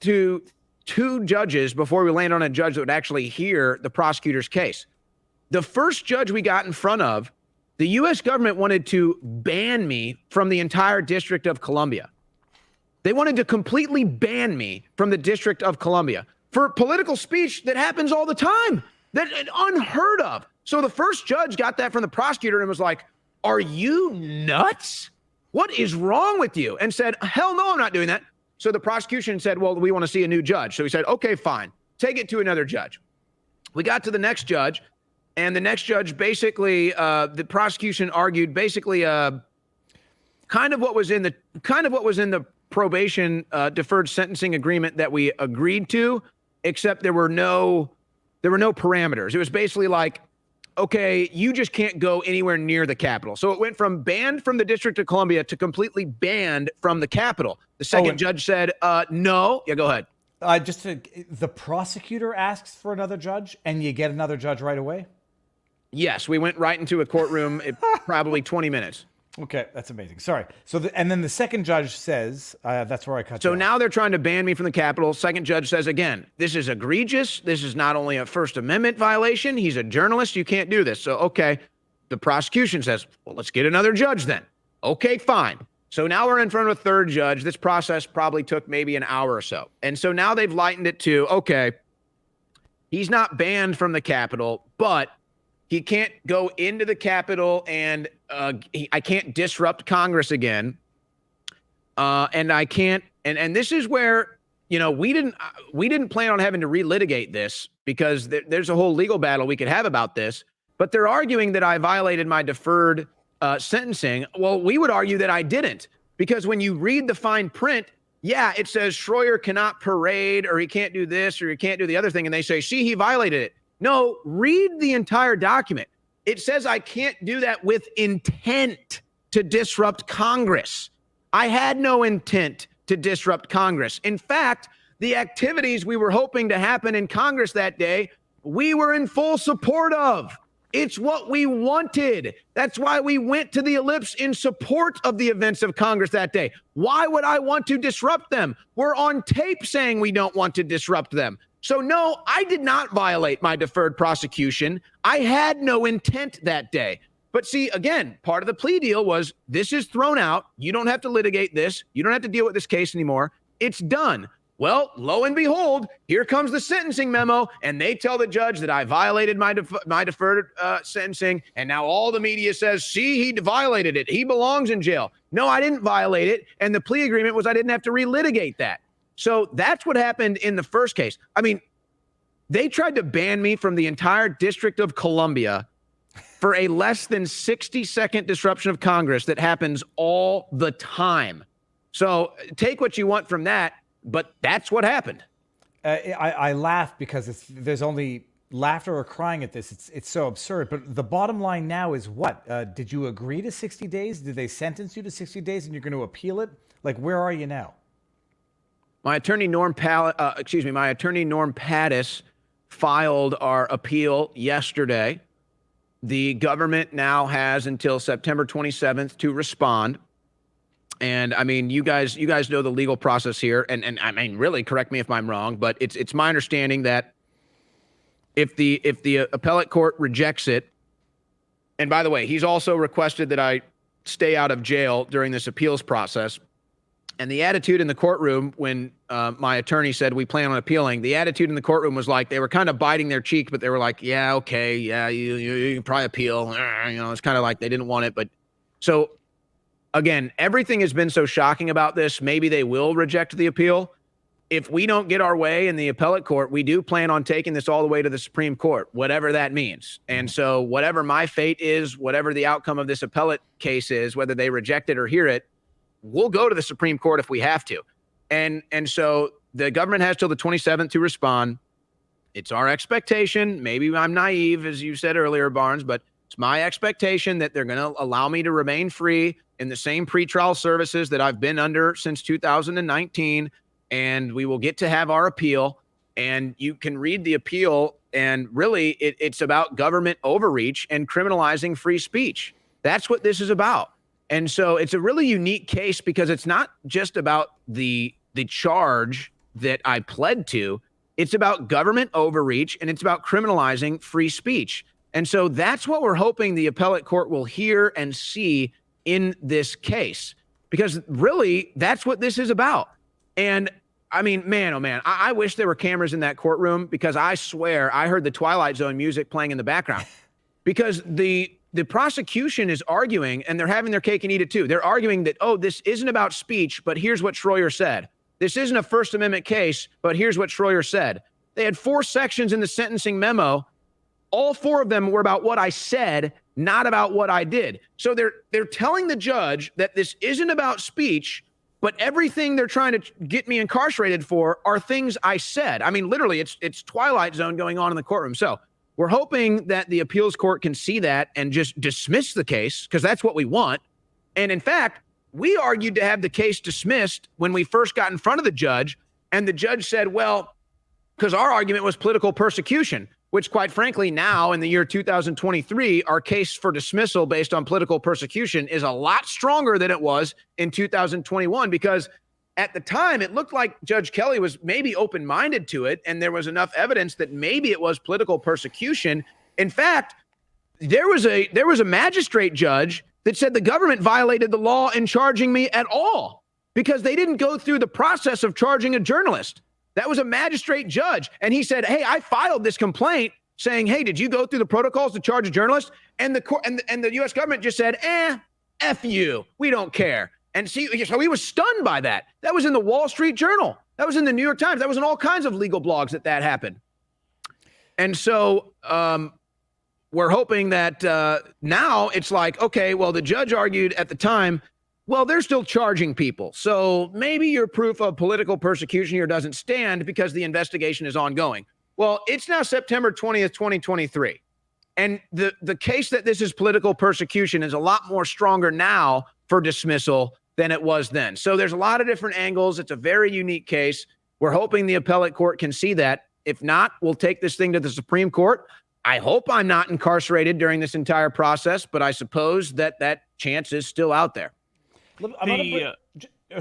to two judges before we landed on a judge that would actually hear the prosecutor's case. The first judge we got in front of, the U.S. government wanted to ban me from the entire District of Columbia. They wanted to completely ban me from the District of Columbia for political speech that happens all the time. That's unheard of. So the first judge got that from the prosecutor and was like, "Are you nuts? What is wrong with you?" And said, "Hell no, I'm not doing that." So the prosecution said, "Well, we want to see a new judge." So he said, "Okay, fine. Take it to another judge." We got to the next judge, and the next judge basically, the prosecution argued basically kind of what was in the probation deferred sentencing agreement that we agreed to, except there were no parameters. It was basically like, okay, you just can't go anywhere near the Capitol. So it went from banned from the District of Columbia to completely banned from the Capitol. The second judge said, no. Yeah, go ahead.
The prosecutor asks for another judge, and you get another judge right away?
Yes, we went right into a courtroom, probably 20 minutes.
Okay, that's amazing. Sorry. And then the second judge says, that's where I cut you
So
off.
now they're trying to ban me from the Capitol. Second judge says, again, this is egregious. This is not only a First Amendment violation. He's a journalist. You can't do this. So, okay, the prosecution says, well, let's get another judge then. Okay, fine. So now we're in front of a third judge. This process probably took maybe an hour or so. And so now they've lightened it to, okay, he's not banned from the Capitol, but he can't go into the Capitol, and I can't disrupt Congress again. And I can't, and this is where we didn't plan on having to relitigate this because there's a whole legal battle we could have about this. But they're arguing that I violated my deferred sentencing. Well, we would argue that I didn't, because when you read the fine print, yeah, it says Shroyer cannot parade, or he can't do this, or he can't do the other thing. And they say, see, he violated it. No, read the entire document. It says I can't do that with intent to disrupt Congress. I had no intent to disrupt Congress. In fact, the activities we were hoping to happen in Congress that day, we were in full support of. It's what we wanted. That's why we went to the ellipse in support of the events of Congress that day. Why would I want to disrupt them? We're on tape saying we don't want to disrupt them. So no, I did not violate my deferred prosecution. I had no intent that day. But see, again, part of the plea deal was this is thrown out. You don't have to litigate this. You don't have to deal with this case anymore. It's done. Well, lo and behold, here comes the sentencing memo, and they tell the judge that I violated my deferred sentencing, and now all the media says, see, he violated it. He belongs in jail. No, I didn't violate it, and the plea agreement was I didn't have to relitigate that. So that's what happened in the first case. I mean, they tried to ban me from the entire District of Columbia for a less than 60-second disruption of Congress that happens all the time. So take what you want from that. But that's what happened.
I laugh because there's only laughter or crying at this. It's so absurd. But the bottom line now is what? Did you agree to 60 days? Did they sentence you to 60 days and you're going to appeal it? Like, where are you now?
My attorney, Norm Pattis, filed our appeal yesterday. The government now has until September 27th to respond. And I mean, you guys know the legal process here, and I mean, really, correct me if I'm wrong, but it's my understanding that if the appellate court rejects it, and by the way, he's also requested that I stay out of jail during this appeals process. And the attitude in the courtroom when my attorney said we plan on appealing, the attitude in the courtroom was like they were kind of biting their cheek, but they were like, yeah, okay, yeah, you can probably appeal. It's kind of like they didn't want it, but so. Again, everything has been so shocking about this. Maybe they will reject the appeal. If we don't get our way in the appellate court, we do plan on taking this all the way to the Supreme Court, whatever that means. And so whatever my fate is, whatever the outcome of this appellate case is, whether they reject it or hear it, we'll go to the Supreme Court if we have to. And so the government has till the 27th to respond. It's our expectation. Maybe I'm naive, as you said earlier, Barnes, but it's my expectation that they're going to allow me to remain free in the same pretrial services that I've been under since 2019, and we will get to have our appeal. And you can read the appeal, and really it's about government overreach and criminalizing free speech. That's what this is about. And so it's a really unique case because it's not just about the charge that I pled to. It's about government overreach, and it's about criminalizing free speech. And so that's what we're hoping the appellate court will hear and see in this case, because really that's what this is about. And I mean, man, oh man, I wish there were cameras in that courtroom, because I swear I heard the Twilight Zone music playing in the background, because the prosecution is arguing, and they're having their cake and eat it too. They're arguing that, oh, this isn't about speech, but here's what Shroyer said. This isn't a First Amendment case, but here's what Shroyer said. They had 4 sections in the sentencing memo. All 4 of them were about what I said, not about what I did. So they're telling the judge that this isn't about speech, but everything they're trying to get me incarcerated for are things I said. I mean, literally, it's Twilight Zone going on in the courtroom. So we're hoping that the appeals court can see that and just dismiss the case, because that's what we want. And in fact, we argued to have the case dismissed when we first got in front of the judge, and the judge said, well, because our argument was political persecution, which quite frankly, now in the year 2023, our case for dismissal based on political persecution is a lot stronger than it was in 2021, because at the time it looked like Judge Kelly was maybe open-minded to it, and there was enough evidence that maybe it was political persecution. In fact, there was a magistrate judge that said the government violated the law in charging me at all, because they didn't go through the process of charging a journalist. That was a magistrate judge. And he said, hey, I filed this complaint saying, hey, did you go through the protocols to charge a journalist? And the court and the U.S. government just said, F you. We don't care. And see, so he was stunned by that. That was in the Wall Street Journal. That was in the New York Times. That was in all kinds of legal blogs that happened. And so we're hoping that now it's like, okay, well, the judge argued at the time, well, they're still charging people. So maybe your proof of political persecution here doesn't stand because the investigation is ongoing. Well, it's now September 20th, 2023. And the case that this is political persecution is a lot more stronger now for dismissal than it was then. So there's a lot of different angles. It's a very unique case. We're hoping the appellate court can see that. If not, we'll take this thing to the Supreme Court. I hope I'm not incarcerated during this entire process, but I suppose that chance is still out there.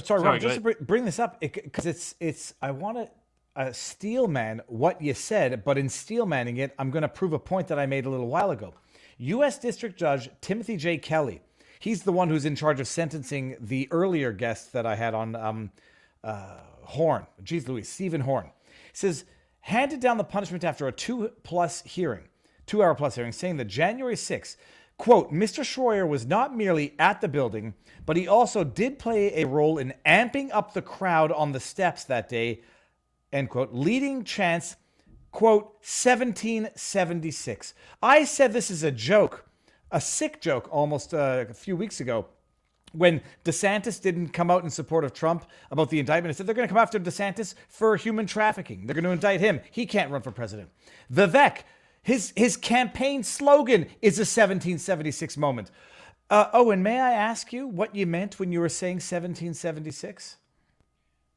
Sorry, just to bring this up, because I want to steelman what you said, but in steelmanning it, I'm going to prove a point that I made a little while ago. U.S. District Judge Timothy J. Kelly, he's the one who's in charge of sentencing the earlier guest that I had on Horn. Jeez Louise, Stephen Horn. Says, handed down the punishment after a 2-hour-plus hearing, saying that January 6th, quote, Mr. Shroyer was not merely at the building, but he also did play a role in amping up the crowd on the steps that day, end quote, leading chants, quote, 1776. I said this is a joke, a sick joke almost a few weeks ago, when DeSantis didn't come out in support of Trump about the indictment. He said they're going to come after DeSantis for human trafficking. They're going to indict him. He can't run for president. Vivek, his campaign slogan is a 1776 moment. Owen, may I ask you what you meant when you were saying 1776?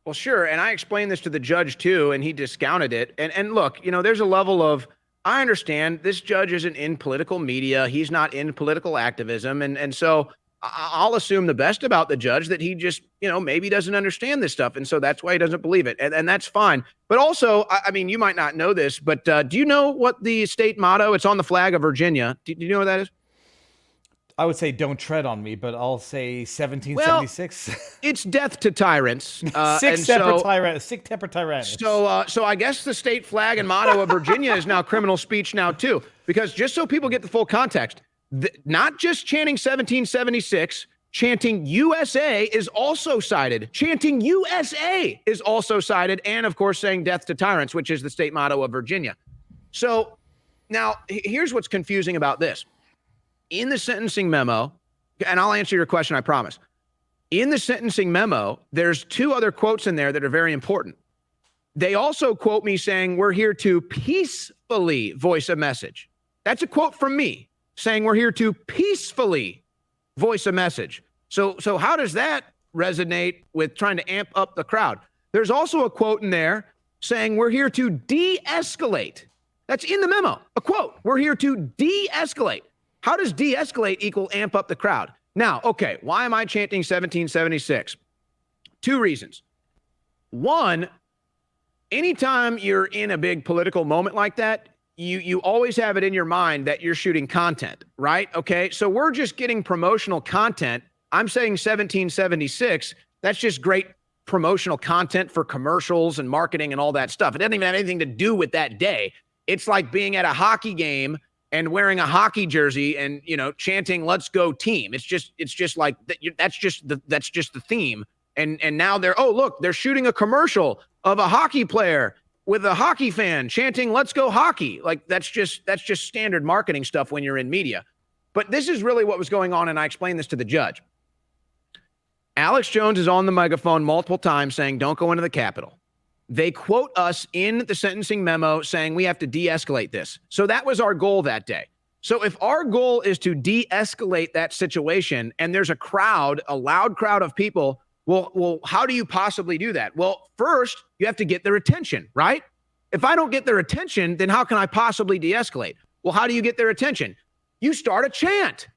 Well, sure. And I explained this to the judge, too, and he discounted it. And look, there's a level of, I understand this judge isn't in political media. He's not in political activism. And so I'll assume the best about the judge, that he just, maybe doesn't understand this stuff. And so that's why he doesn't believe it. And that's fine. But also, I mean, you might not know this, but do you know what the state motto? It's on the flag of Virginia. Do you know what that is?
I would say don't tread on me, but I'll say 1776.
Well, it's death to tyrants.
Sick-tempered tyrants.
So I guess the state flag and motto of Virginia is now criminal speech now, too. Because just so people get the full context, not just chanting 1776, chanting USA is also cited. Chanting USA is also cited. And, of course, saying death to tyrants, which is the state motto of Virginia. So now here's what's confusing about this. In the sentencing memo, and I'll answer your question, I promise. In the sentencing memo, there's 2 other quotes in there that are very important. They also quote me saying, we're here to peacefully voice a message. That's a quote from me saying we're here to peacefully voice a message. So how does that resonate with trying to amp up the crowd? There's also a quote in there saying we're here to de-escalate. That's in the memo, a quote. We're here to de-escalate. How does de-escalate equal amp up the crowd? Now, okay, why am I chanting 1776? 2 reasons. One, anytime you're in a big political moment like that, you always have it in your mind that you're shooting content, right? Okay, so we're just getting promotional content. I'm saying 1776, that's just great promotional content for commercials and marketing and all that stuff. It doesn't even have anything to do with that day. It's like being at a hockey game and wearing a hockey jersey and, chanting, let's go team. It's just like, that's just the theme. And now they're shooting a commercial of a hockey player with a hockey fan chanting, let's go hockey. Like that's just standard marketing stuff when you're in media. But this is really what was going on. And I explained this to the judge. Alex Jones is on the megaphone multiple times saying, don't go into the Capitol. They quote us in the sentencing memo saying we have to de-escalate this. So that was our goal that day. So if our goal is to de-escalate that situation and there's a loud crowd of people, well, how do you possibly do that? Well, first, you have to get their attention, right? If I don't get their attention, then how can I possibly de-escalate? Well, how do you get their attention? You start a chant.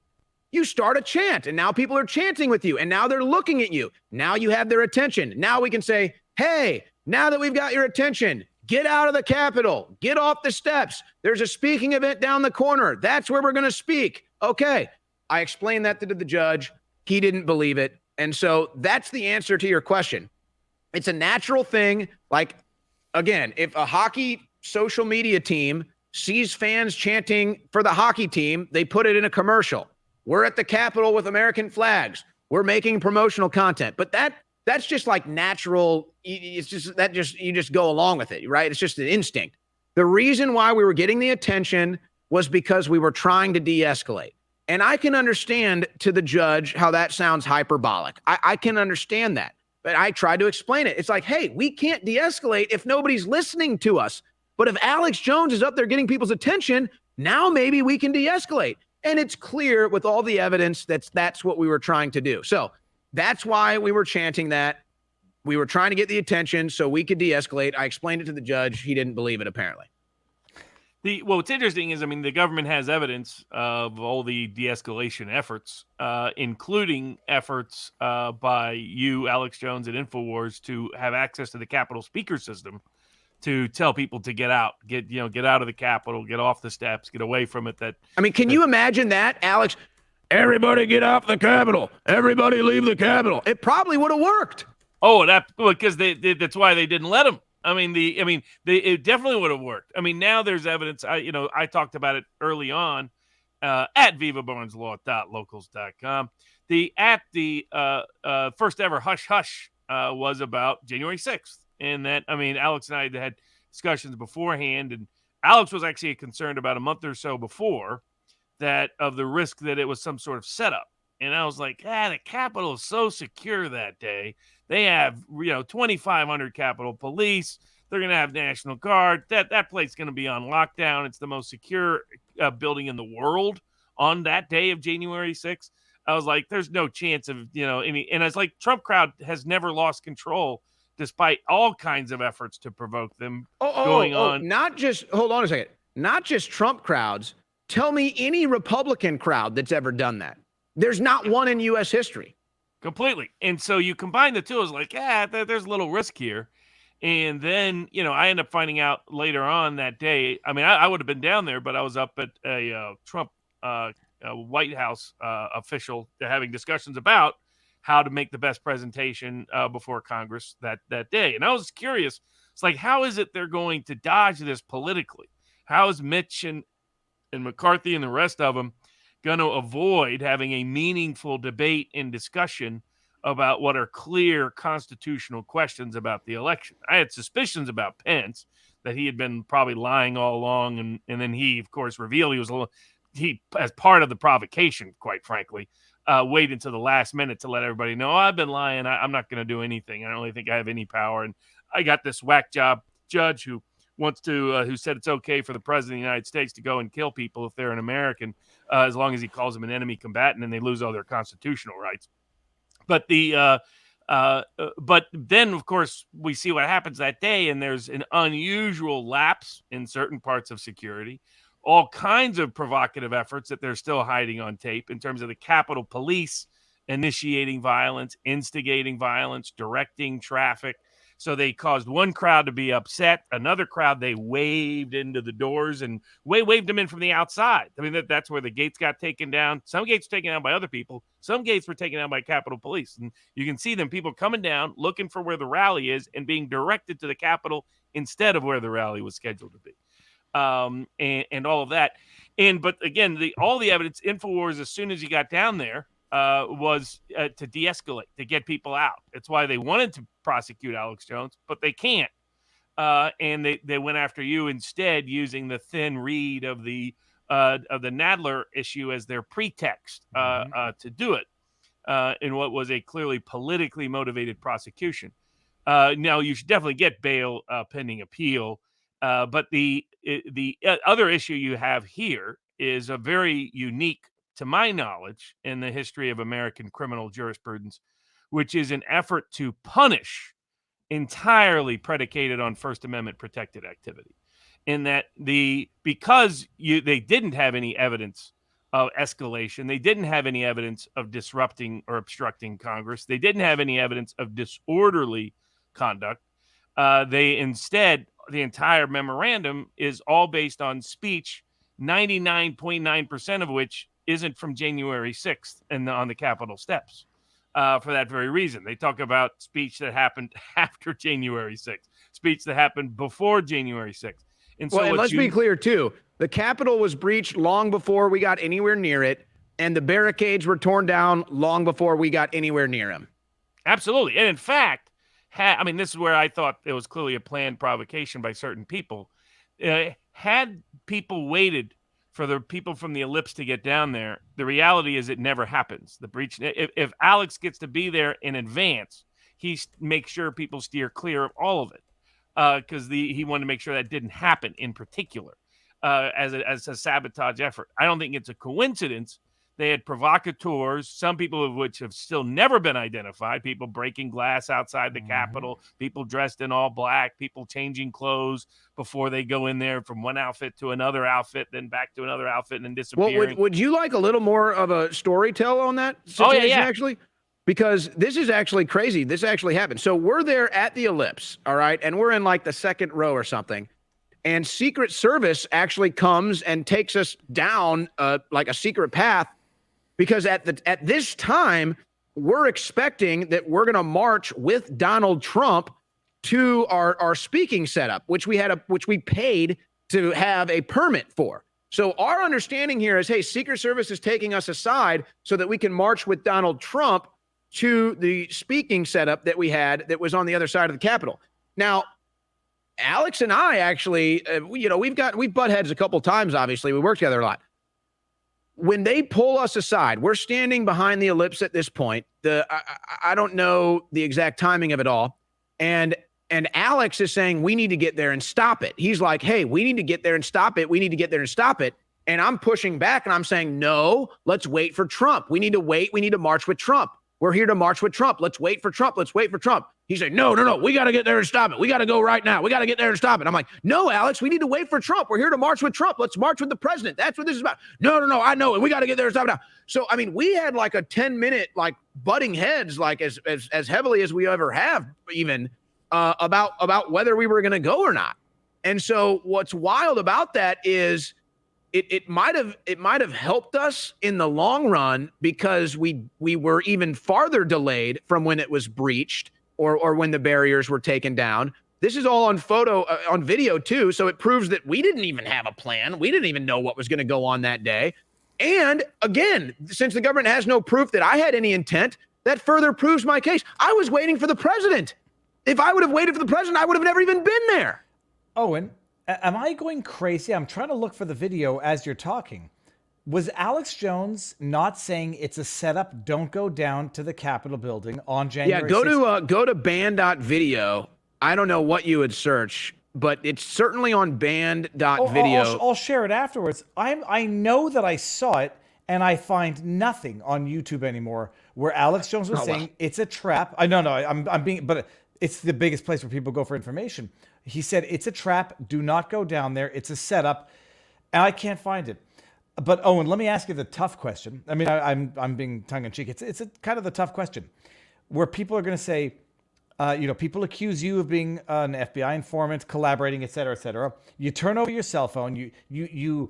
And now people are chanting with you, and now they're looking at you. Now you have their attention. Now we can say, hey, now that we've got your attention, get out of the Capitol, get off the steps. There's a speaking event down the corner. That's where we're going to speak. Okay. I explained that to the judge. He didn't believe it. And so that's the answer to your question. It's a natural thing. Like, again, if a hockey social media team sees fans chanting for the hockey team, they put it in a commercial. We're at the Capitol with American flags. We're making promotional content. But that That's just like natural. It's just that you just go along with it, right? It's just an instinct. The reason why we were getting the attention was because we were trying to de-escalate. And I can understand to the judge how that sounds hyperbolic. I can understand that. But I tried to explain it. It's like, hey, we can't de-escalate if nobody's listening to us. But if Alex Jones is up there getting people's attention, now maybe we can de-escalate. And it's clear with all the evidence that's what we were trying to do. So that's why we were chanting that. We were trying to get the attention so we could de-escalate. I explained it to the judge. He didn't believe it, apparently.
What's interesting is, I mean, the government has evidence of all the de-escalation efforts, including efforts by you, Alex Jones, at InfoWars to have access to the Capitol speaker system to tell people to get out, get out of the Capitol, get off the steps, get away from it.
Can you imagine that, Alex? Everybody get off the Capitol. Everybody leave the Capitol. It probably would have worked.
Oh, because that's why they didn't let them. It definitely would have worked. I mean, now there's evidence. I talked about it early on at vivabarneslaw.locals.com. The first ever hush hush was about January 6th, and that Alex and I had discussions beforehand, and Alex was actually concerned about a month or so before that of the risk that it was some sort of setup, and I was like, the Capitol is so secure that day. They have, 2,500 Capitol Police. They're going to have National Guard. That place's going to be on lockdown. It's the most secure building in the world on that day of January 6th. I was like, there's no chance of, any. And I was like, Trump crowd has never lost control despite all kinds of efforts to provoke them going on.
Hold on a second. Not just Trump crowds. Tell me any Republican crowd that's ever done that. There's not one in U.S. history.
Completely. And so you combine the two, I was like, there's a little risk here. And then, I end up finding out later on that day. I would have been down there, but I was up at a Trump White House official having discussions about how to make the best presentation before Congress that day. And I was curious. It's like, how is it they're going to dodge this politically? How is Mitch and McCarthy and the rest of them going to avoid having a meaningful debate and discussion about what are clear constitutional questions about the election? I had suspicions about Pence, that he had been probably lying all along, and then he, of course, revealed he as part of the provocation, quite frankly, waited until the last minute to let everybody know, I've been lying. I'm not going to do anything. I don't really think I have any power. And I got this whack job judge who said it's okay for the president of the United States to go and kill people if they're an American, as long as he calls them an enemy combatant and they lose all their constitutional rights. But but then, of course, we see what happens that day, and there's an unusual lapse in certain parts of security, all kinds of provocative efforts that they're still hiding on tape in terms of the Capitol Police initiating violence, instigating violence, directing traffic. So they caused one crowd to be upset. Another crowd, they waved into the doors and waved them in from the outside. That's where the gates got taken down. Some gates were taken down by other people. Some gates were taken down by Capitol Police. And you can see them, people coming down, looking for where the rally is and being directed to the Capitol instead of where the rally was scheduled to be. And all of that. But again, all the evidence, InfoWars, as soon as you got down there, was to de-escalate, to get people out. It's why they wanted to prosecute Alex Jones, but they can't. And they went after you instead, using the thin reed of the Nadler issue as their pretext to do it in what was a clearly politically motivated prosecution. Now, you should definitely get bail pending appeal. But the other issue you have here is a very unique, to my knowledge, in the history of American criminal jurisprudence, which is an effort to punish entirely predicated on First Amendment protected activity. In that because they didn't have any evidence of escalation, they didn't have any evidence of disrupting or obstructing Congress, they didn't have any evidence of disorderly conduct. The entire memorandum is all based on speech, 99.9% of which isn't from January 6th on the Capitol steps. For that very reason, they talk about speech that happened after January 6th, speech that happened before January 6th. And so
let's be clear, too. The Capitol was breached long before we got anywhere near it, and the barricades were torn down long before we got anywhere near them.
Absolutely. And in fact, I mean, this is where I thought it was clearly a planned provocation by certain people. Had people waited for the people from the ellipse to get down there, the reality is it never happens. The breach, if Alex gets to be there in advance, he makes sure people steer clear of all of it, because he wanted to make sure that didn't happen in particular, as a sabotage effort. I don't think it's a coincidence. They had provocateurs, some people of which have still never been identified, people breaking glass outside the Capitol, people dressed in all black, people changing clothes before they go in there from one outfit to another outfit, then back to another outfit, and then disappearing.
Well, would you like a little more of a story tell on that situation, actually? Because this is actually crazy. This actually happened. So we're there at the ellipse, all right? And we're in like the second row or something. And Secret Service actually comes and takes us down like a secret path, because at this time, we're expecting that we're going to march with Donald Trump to our speaking setup, which we paid to have a permit for. So our understanding here is, hey, Secret Service is taking us aside so that we can march with Donald Trump to the speaking setup that we had that was on the other side of the Capitol. Now, Alex and I actually, we've butt heads a couple times, obviously. We work together a lot. When they pull us aside, we're standing behind the ellipse at this point. I don't know the exact timing of it all. And Alex is saying, we need to get there and stop it. He's like, hey, we need to get there and stop it. We need to get there and stop it. And I'm pushing back and I'm saying, no, let's wait for Trump. We need to wait. We need to march with Trump. We're here to march with Trump. Let's wait for Trump. Let's wait for Trump. He said, no, we got to get there and stop it. We got to go right now. We got to get there and stop it. I'm like, no, Alex, we need to wait for Trump. We're here to march with Trump. Let's march with the president. That's what this is about. No, I know it. We got to get there and stop it now. So, I mean, we had like a 10-minute, like butting heads, like as heavily as we ever have even about whether we were going to go or not. And so what's wild about that is it might have helped us in the long run, because we were even farther delayed from when it was breached or when the barriers were taken down. This is all on video too, so it proves that we didn't even have a plan. We didn't even know what was going to go on that day. And again, since the government has no proof that I had any intent, that further proves my case. I was waiting for the president. If I would have waited for the president, I would have never even been there.
Owen, am I going crazy? I'm trying to look for the video as you're talking. Was Alex Jones not saying it's a setup? Don't go down to the Capitol building on January 6th?
Go to band.video. I don't know what you would search, but it's certainly on band.video.
I'll share it afterwards. I know that I saw it, and I find nothing on YouTube anymore where Alex Jones was saying it's a trap. I'm being, but it's the biggest place where people go for information. He said it's a trap. Do not go down there. It's a setup, and I can't find it. But Owen, let me ask you the tough question. I mean, I'm being tongue in cheek. It's a kind of the tough question, where people are going to say, people accuse you of being an FBI informant, collaborating, et cetera, et cetera. You turn over your cell phone. You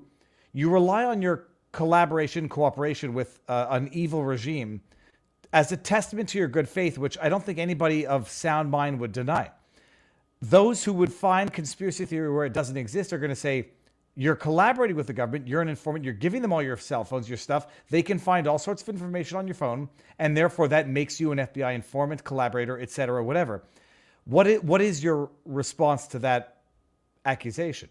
rely on your cooperation with an evil regime as a testament to your good faith, which I don't think anybody of sound mind would deny. Those who would find conspiracy theory where it doesn't exist are going to say, you're collaborating with the government, you're an informant, you're giving them all your cell phones, your stuff. They can find all sorts of information on your phone, and therefore that makes you an FBI informant, collaborator, et cetera, whatever. What is your response to that accusation?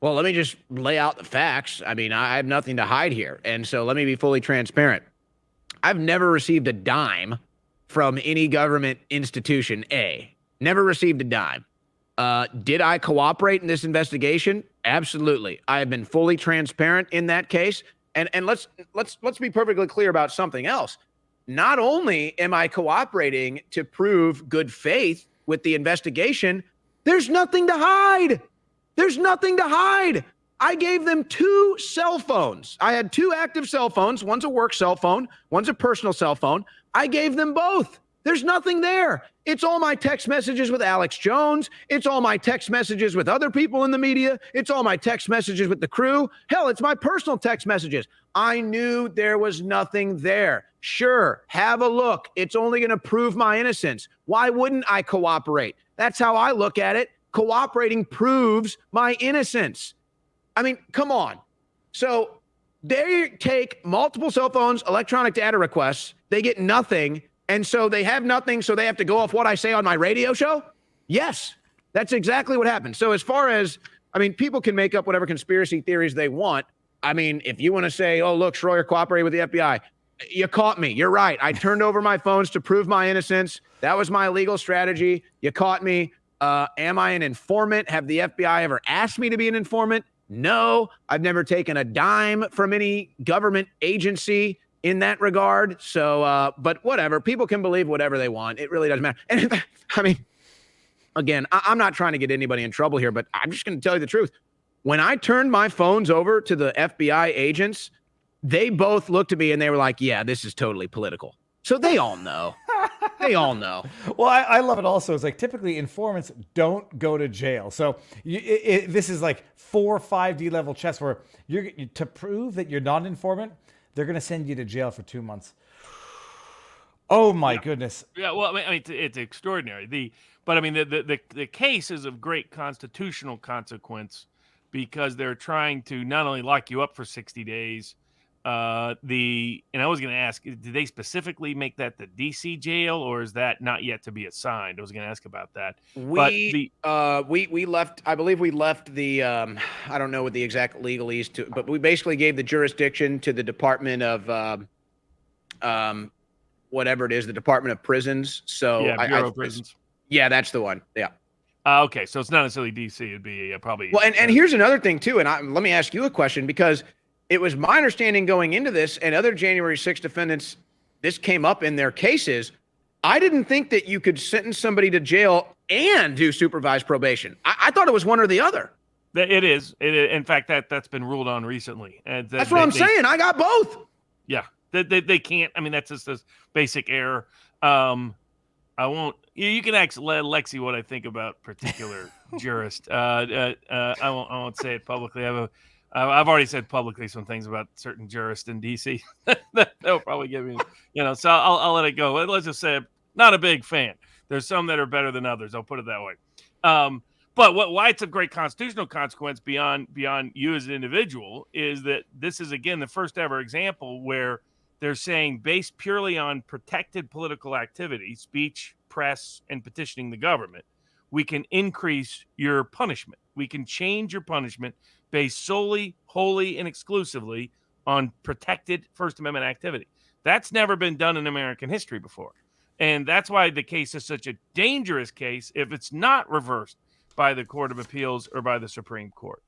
Well, let me just lay out the facts. I mean, I have nothing to hide here. And so let me be fully transparent. I've never received a dime from any government institution, Never received a dime. Did I cooperate in this investigation? Absolutely. I have been fully transparent in that case. And let's be perfectly clear about something else. Not only am I cooperating to prove good faith with the investigation, there's nothing to hide. There's nothing to hide. I gave them 2 cell phones. I had 2 active cell phones. One's a work cell phone. One's a personal cell phone. I gave them both. There's nothing there. It's all my text messages with Alex Jones. It's all my text messages with other people in the media. It's all my text messages with the crew. Hell, it's my personal text messages. I knew there was nothing there. Sure, have a look. It's only going to prove my innocence. Why wouldn't I cooperate? That's how I look at it. Cooperating proves my innocence. I mean, come on. So they take multiple cell phones, electronic data requests. They get nothing. And so they have nothing, so they have to go off what I say on my radio show? Yes, that's exactly what happened. So as far as, I mean, people can make up whatever conspiracy theories they want. I mean, if you want to say, oh, look, Shroyer cooperated with the FBI, you caught me. You're right. I turned over my phones to prove my innocence. That was my legal strategy. You caught me. Am I an informant? Have the FBI ever asked me to be an informant? No, I've never taken a dime from any government agency in that regard. So, but whatever, people can believe whatever they want. It really doesn't matter. And I mean, again, I'm not trying to get anybody in trouble here, but I'm just going to tell you the truth. When I turned my phones over to the FBI agents, they both looked at me and they were like, yeah, this is totally political. So they all know. They all know.
Well, I love it also. It's like typically informants don't go to jail. So this is like 4 or 5D level chess where to prove that you're not an informant, they're going to send you to jail for 2 months. Oh my goodness.
Yeah, well, I mean, it's extraordinary. But I mean, the case is of great constitutional consequence because they're trying to not only lock you up for 60 days. And I was going to ask, did they specifically make that the DC jail, or is that not yet to be assigned? I was going to ask about that.
We left. I believe we left the. I don't know what the exact legalese to, but we basically gave the jurisdiction to the Department of, whatever it is, the Department of Prisons. So
yeah, Bureau of Prisons.
Yeah, that's the one. Yeah.
Okay, so it's not necessarily DC. It'd be probably.
Well, and here's another thing too, and let me ask you a question because. It was my understanding going into this and other January 6th defendants, this came up in their cases. I didn't think that you could sentence somebody to jail and do supervised probation. I thought it was one or the other.
It is. In fact, that's been ruled on recently. And
that's what I'm saying. I got both.
Yeah, they can't. I mean, that's just this basic error. I won't. You can ask Lexi what I think about particular jurist. I won't say it publicly. I've already said publicly some things about certain jurists in DC. They'll probably give me, so I'll let it go. Let's just say I'm not a big fan. There's some that are better than others. I'll put it that way. But why it's of great constitutional consequence beyond you as an individual is that this is, again, the first ever example where they're saying based purely on protected political activity, speech, press, and petitioning the government, we can increase your punishment. We can change your punishment based solely, wholly, and exclusively on protected First Amendment activity. That's never been done in American history before. And that's why the case is such a dangerous case if it's not reversed by the Court of Appeals or by the Supreme Court.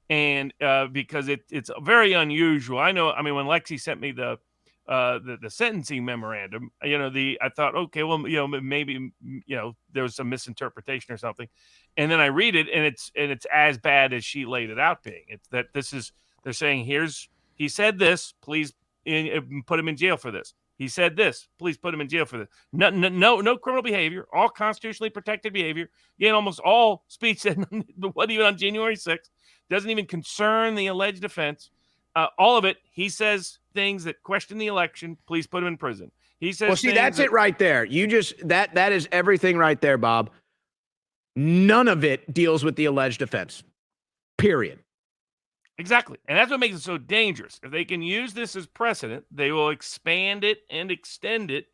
And because it's very unusual. I mean, when Lexi sent me the sentencing memorandum, I thought, okay, well, maybe, there was some misinterpretation or something. And then I read it and it's as bad as she laid it out being. It's that they're saying, he said this, please put him in jail for this. He said this, please put him in jail for this. No criminal behavior, all constitutionally protected behavior. Again, almost all speech that wasn't even on January 6th, doesn't even concern the alleged offense. All of it, he says things that question the election, please put him in prison. He says, well, see,
that's it right there. You just, that is everything right there, Bob. None of it deals with the alleged offense, period.
Exactly. And that's what makes it so dangerous. If they can use this as precedent, they will expand it and extend it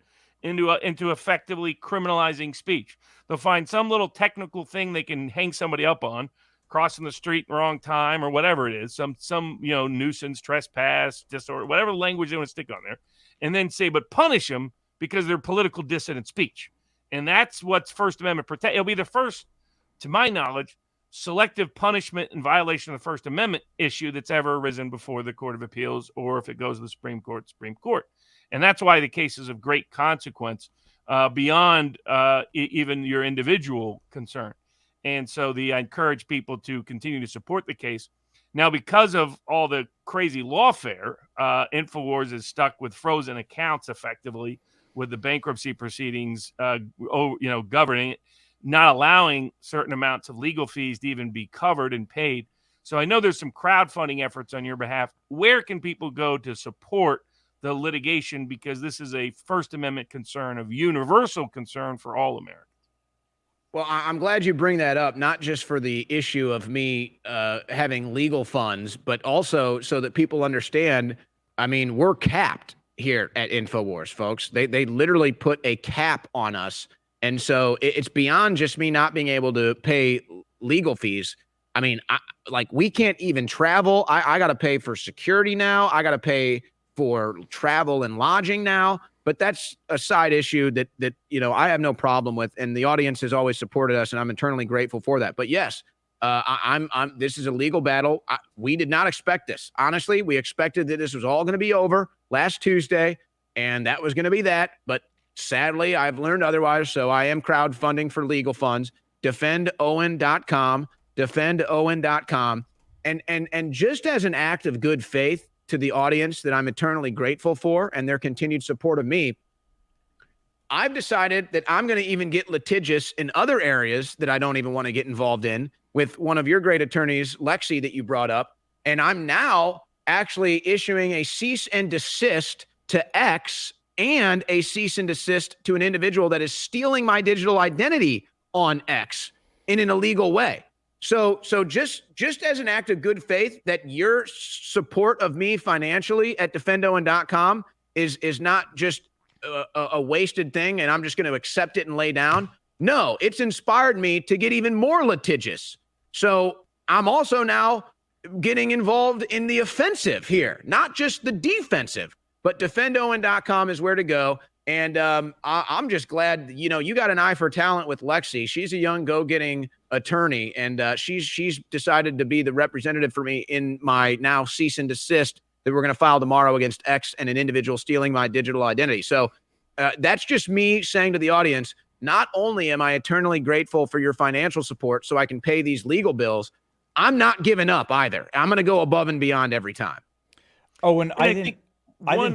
into effectively criminalizing speech. They'll find some little technical thing they can hang somebody up on, crossing the street in the wrong time or whatever it is, some nuisance, trespass, disorder, whatever language they want to stick on there, and then say, but punish them because they're political dissident speech. And that's what's First Amendment protect. It'll be the first, to my knowledge, selective punishment in violation of the First Amendment issue that's ever arisen before the Court of Appeals, or if it goes to the Supreme Court. And that's why the case is of great consequence beyond even your individual concern. And so I encourage people to continue to support the case. Now, because of all the crazy lawfare, InfoWars is stuck with frozen accounts effectively with the bankruptcy proceedings, governing it, not allowing certain amounts of legal fees to even be covered and paid. So I know there's some crowdfunding efforts on your behalf. Where can people go to support the litigation? Because this is a First Amendment concern of universal concern for all Americans.
Well, I'm glad you bring that up, not just for the issue of me having legal funds, but also so that people understand, I mean, we're capped. here at InfoWars, folks. They literally put a cap on us. And so it's beyond just me not being able to pay legal fees. I mean, we can't even travel. I got to pay for security now. I got to pay for travel and lodging now. But that's a side issue that I have no problem with, and the audience has always supported us, and I'm eternally grateful for that. But yes, this is a legal battle. We did not expect this. Honestly, we expected that this was all going to be over last Tuesday, and that was going to be that. But sadly, I've learned otherwise, so I am crowdfunding for legal funds. DefendOwen.com, DefendOwen.com, and just as an act of good faith to the audience that I'm eternally grateful for and their continued support of me, I've decided that I'm going to even get litigious in other areas that I don't even want to get involved in with one of your great attorneys, Lexi, that you brought up. And I'm now actually issuing a cease and desist to X and a cease and desist to an individual that is stealing my digital identity on X in an illegal way. So just as an act of good faith that your support of me financially at DefendOwen.com is not just a wasted thing and I'm just going to accept it and lay down. No, it's inspired me to get even more litigious. So I'm also now getting involved in the offensive here, not just the defensive, but DefendOwen.com is where to go. And I'm just glad, you got an eye for talent with Lexi. She's a young go-getting attorney, and she's decided to be the representative for me in my now cease and desist that we're going to file tomorrow against X and an individual stealing my digital identity. So that's just me saying to the audience, not only am I eternally grateful for your financial support so I can pay these legal bills, I'm not giving up either. I'm going to go above and beyond every time.
Owen,
I didn't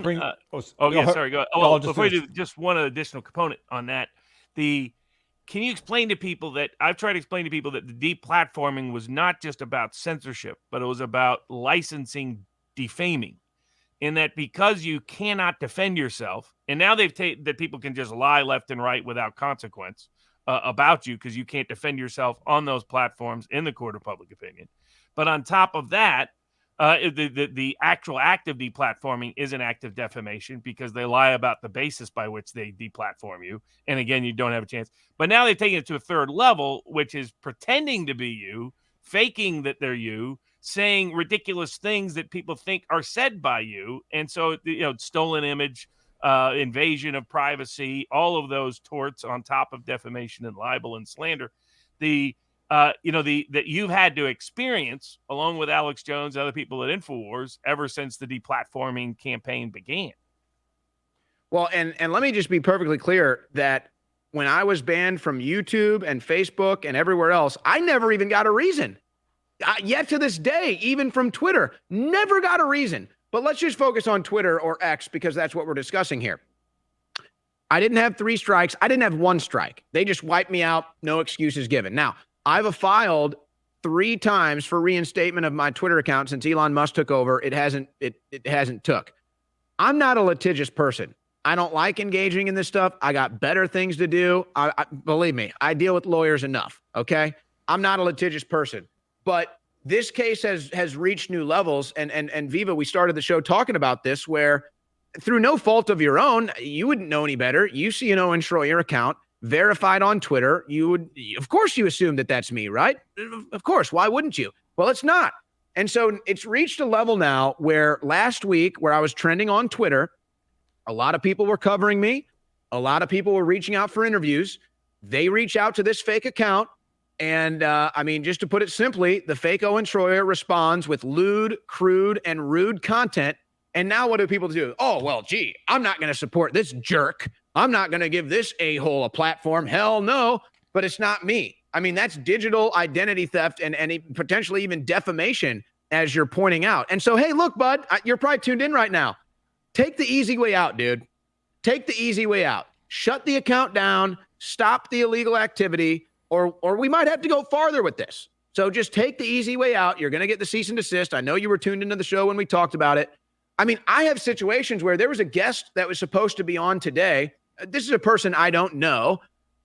bring.
Sorry. Go ahead. Oh, before you do, just one additional component on that. Can you explain to people that I've tried to explain to people that the deplatforming was not just about censorship, but it was about licensing defaming, in that because you cannot defend yourself, and now they've that people can just lie left and right without consequence about you because you can't defend yourself on those platforms in the court of public opinion. But on top of that, the actual act of deplatforming is an act of defamation because they lie about the basis by which they deplatform you. And again, you don't have a chance. But now they've taken it to a third level, which is pretending to be you, faking that they're you, saying ridiculous things that people think are said by you. And so, stolen image, invasion of privacy, all of those torts on top of defamation and libel and slander. That you've had to experience along with Alex Jones and other people at InfoWars ever since the deplatforming campaign began.
Well, and let me just be perfectly clear that when I was banned from YouTube and Facebook and everywhere else, I never even got a reason. Yet to this day, even from Twitter, never got a reason. But let's just focus on Twitter or X because that's what we're discussing here. I didn't have 3 strikes. I didn't have 1 strike. They just wiped me out. No excuses given. Now, I've filed 3 times for reinstatement of my Twitter account since Elon Musk took over. It hasn't took. I'm not a litigious person. I don't like engaging in this stuff. I got better things to do. Believe me, I deal with lawyers enough. Okay. I'm not a litigious person, but this case has reached new levels. And Viva, we started the show talking about this, where through no fault of your own, you wouldn't know any better. You see an Owen Shroyer account verified on Twitter. Of course you assume that that's me, right? Of course. Why wouldn't you? Well, it's not. And so it's reached a level now where last week, where I was trending on Twitter, a lot of people were covering me. A lot of people were reaching out for interviews. They reach out to this fake account. And just to put it simply, the fake Owen Shroyer responds with lewd, crude, and rude content. And now what do people do? Oh, well, gee, I'm not going to support this jerk. I'm not going to give this a-hole a platform. Hell no. But it's not me. I mean, that's digital identity theft and potentially even defamation, as you're pointing out. And so, hey, look, bud, you're probably tuned in right now. Take the easy way out, dude. Take the easy way out. Shut the account down. Stop the illegal activity, or we might have to go farther with this. So just take the easy way out. You're going to get the cease and desist. I know you were tuned into the show when we talked about it. I mean, I have situations where there was a guest that was supposed to be on today. This is a person I don't know.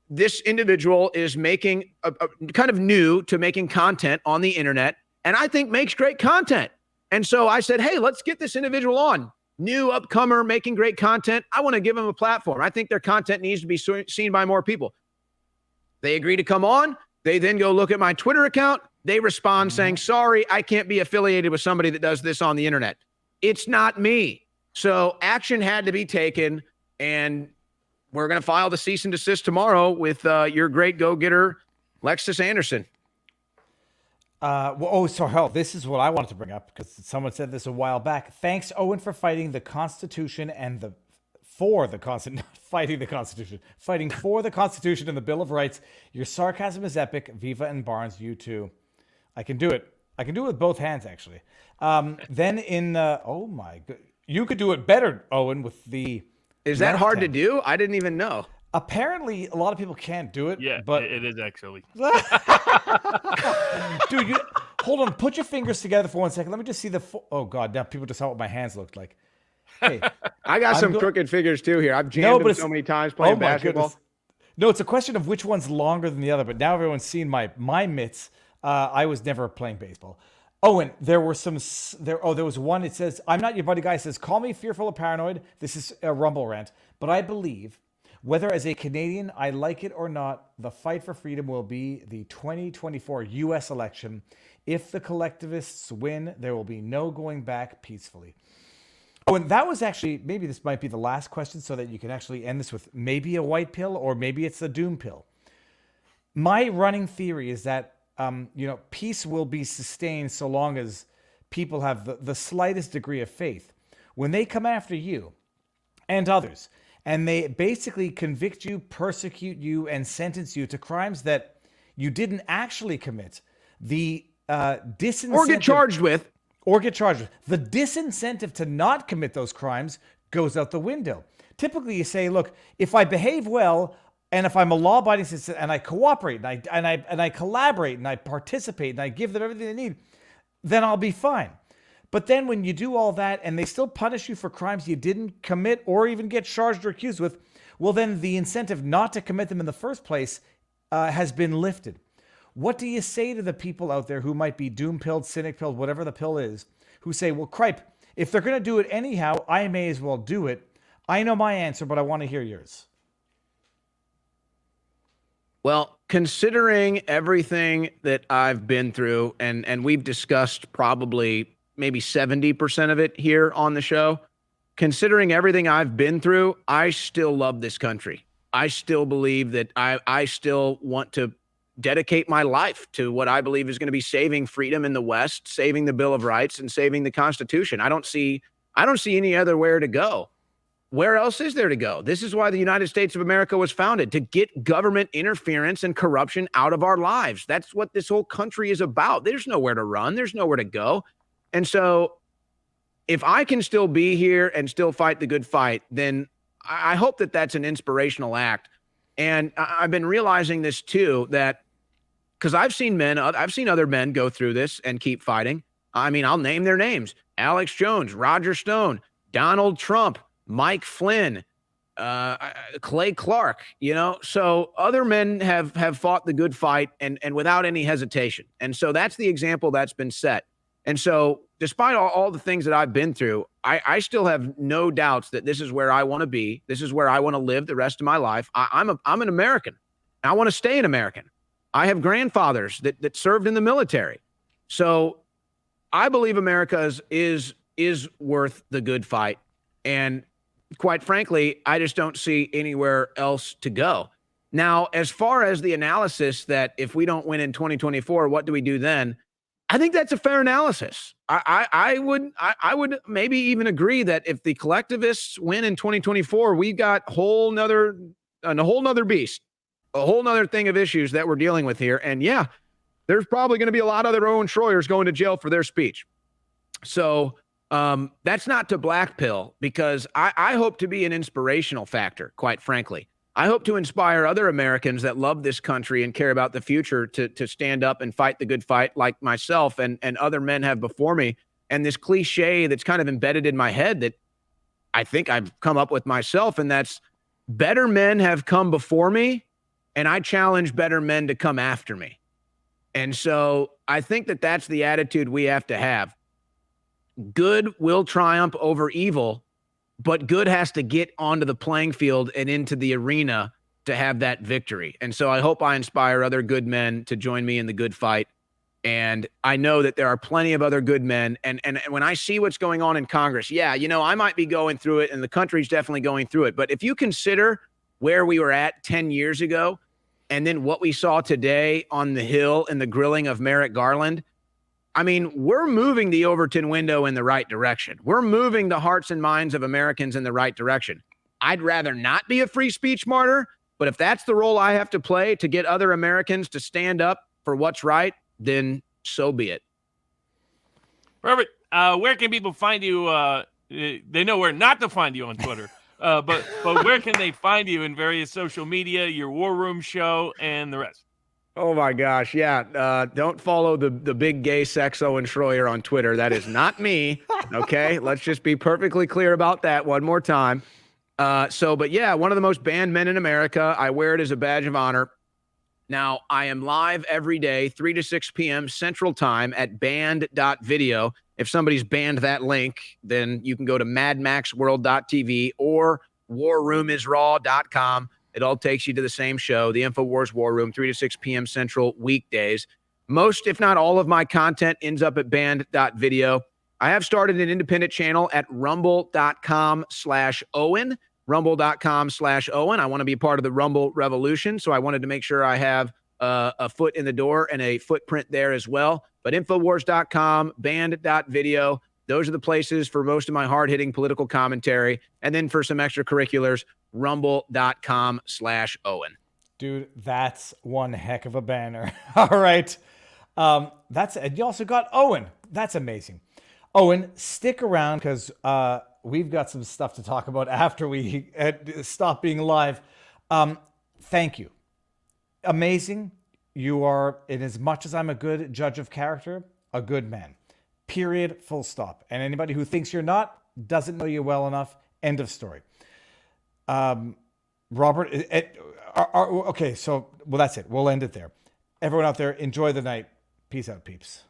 This individual is making a kind of new to making content on the internet, and I think makes great content. And so I said, hey, let's get this individual on. new upcomer making great content. I want to give them a platform. I think their content needs to be seen by more people. They agree to come on. They then go look at my Twitter account. They respond saying, sorry, I can't be affiliated with somebody that does this on the internet. It's not me. So action had to be taken, and we're going to file the cease and desist tomorrow with your great go-getter, Lexus Anderson.
This is what I wanted to bring up because someone said this a while back. Thanks, Owen, for fighting the Constitution and fighting for the Constitution and the Bill of Rights. Your sarcasm is epic. Viva and Barnes, you too. I can do it. I can do it with both hands, actually. Oh my god, you could do it better, Owen, with the.
Is that hard to do? I didn't even know.
Apparently, a lot of people can't do it.
Yeah,
but
it is actually.
Dude, hold on. Put your fingers together for 1 second. Let me just see oh god, now people just saw what my hands looked like. Hey,
I got some crooked fingers too here. I've jammed them so many times playing basketball.
Goodness. No, it's a question of which one's longer than the other. But now everyone's seen my mitts. I was never playing baseball. Owen, there was one. It says, "I'm not your buddy guy." It says, "Call me fearful or paranoid." This is a Rumble rant, but I believe, whether as a Canadian I like it or not, the fight for freedom will be the 2024 U.S. election. If the collectivists win, there will be no going back peacefully. Oh, and that was actually, maybe this might be the last question so that you can actually end this with maybe a white pill or maybe it's a doom pill. My running theory is that, peace will be sustained so long as people have the slightest degree of faith. When they come after you and others, and they basically convict you, persecute you, and sentence you to crimes that you didn't actually commit, the disincentive...
Or get charged with.
The disincentive to not commit those crimes goes out the window. Typically, you say, look, if I behave well, and if I'm a law-abiding citizen, and I cooperate, and I collaborate, and I participate, and I give them everything they need, then I'll be fine. But then when you do all that, and they still punish you for crimes you didn't commit or even get charged or accused with, well, then the incentive not to commit them in the first place has been lifted. What do you say to the people out there who might be doom-pilled, cynic-pilled, whatever the pill is, who say, well, cripe, if they're going to do it anyhow, I may as well do it. I know my answer, but I want to hear yours.
Well, considering everything that I've been through, and we've discussed probably maybe 70% of it here on the show, considering everything I've been through, I still love this country. I still believe that I still want to dedicate my life to what I believe is going to be saving freedom in the West, saving the Bill of Rights, and saving the Constitution. I don't see any other where to go. Where else is there to go? This is why the United States of America was founded, to get government interference and corruption out of our lives. That's what this whole country is about. There's nowhere to run. There's nowhere to go. And so if I can still be here and still fight the good fight, then I hope that that's an inspirational act. And I've been realizing this too, that because I've seen other men go through this and keep fighting. I mean, I'll name their names: Alex Jones, Roger Stone, Donald Trump, Mike Flynn, Clay Clark, so other men have fought the good fight and without any hesitation. And so that's the example that's been set. And so despite all the things that I've been through, I still have no doubts that this is where I want to be. This is where I want to live the rest of my life. I'm an American. I want to stay an American. I have grandfathers that served in the military. So I believe America is worth the good fight. And quite frankly, I just don't see anywhere else to go. Now, as far as the analysis that if we don't win in 2024, what do we do then? I think that's a fair analysis. I would maybe even agree that if the collectivists win in 2024, we've got a whole nother beast, a whole nother thing of issues that we're dealing with here. And yeah, there's probably going to be a lot of other Owen Shroyers going to jail for their speech. So that's not to blackpill, because I hope to be an inspirational factor, quite frankly. I hope to inspire other Americans that love this country and care about the future to stand up and fight the good fight like myself and other men have before me. And this cliche that's kind of embedded in my head that I think I've come up with myself, and that's better men have come before me, and I challenge better men to come after me. And so I think that's the attitude we have to have. Good will triumph over evil but good has to get onto the playing field and into the arena to have that victory. And so I hope I inspire other good men to join me in the good fight. And I know that there are plenty of other good men. And when I see what's going on in Congress, yeah, I might be going through it and the country's definitely going through it. But if you consider where we were at 10 years ago and then what we saw today on the Hill and the grilling of Merrick Garland, I mean, we're moving the Overton window in the right direction. We're moving the hearts and minds of Americans in the right direction. I'd rather not be a free speech martyr, but if that's the role I have to play to get other Americans to stand up for what's right, then so be it.
Perfect. Where can people find you? They know where not to find you on Twitter, but where can they find you in various social media, your War Room show, and the rest?
Oh my gosh, yeah. Don't follow the big gay sex Owen Shroyer on Twitter. That is not me. Okay, let's just be perfectly clear about that one more time. But yeah, one of the most banned men in America. I wear it as a badge of honor. Now, I am live every day, 3 to 6 p.m. Central Time at banned.video. If somebody's banned that link, then you can go to madmaxworld.tv or warroomisraw.com. It all takes you to the same show, the InfoWars War Room, 3 to 6 p.m. Central weekdays. Most, if not all of my content ends up at banned.video. I have started an independent channel at rumble.com/Owen. Rumble.com/Owen. I want to be part of the Rumble revolution, so I wanted to make sure I have a foot in the door and a footprint there as well. But Infowars.com, Banned.video, those are the places for most of my hard-hitting political commentary. And then for some extracurriculars, Rumble.com/Owen.
Dude, that's one heck of a banner. All right. You also got Owen. That's amazing. Owen, stick around because we've got some stuff to talk about after we stop being live. Thank you. Amazing. You are, in as much as I'm a good judge of character, a good man. Period. Full stop. And anybody who thinks you're not doesn't know you well enough. End of story. Robert, okay, so, well, that's it. We'll end it there. Everyone out there, enjoy the night. Peace out, peeps.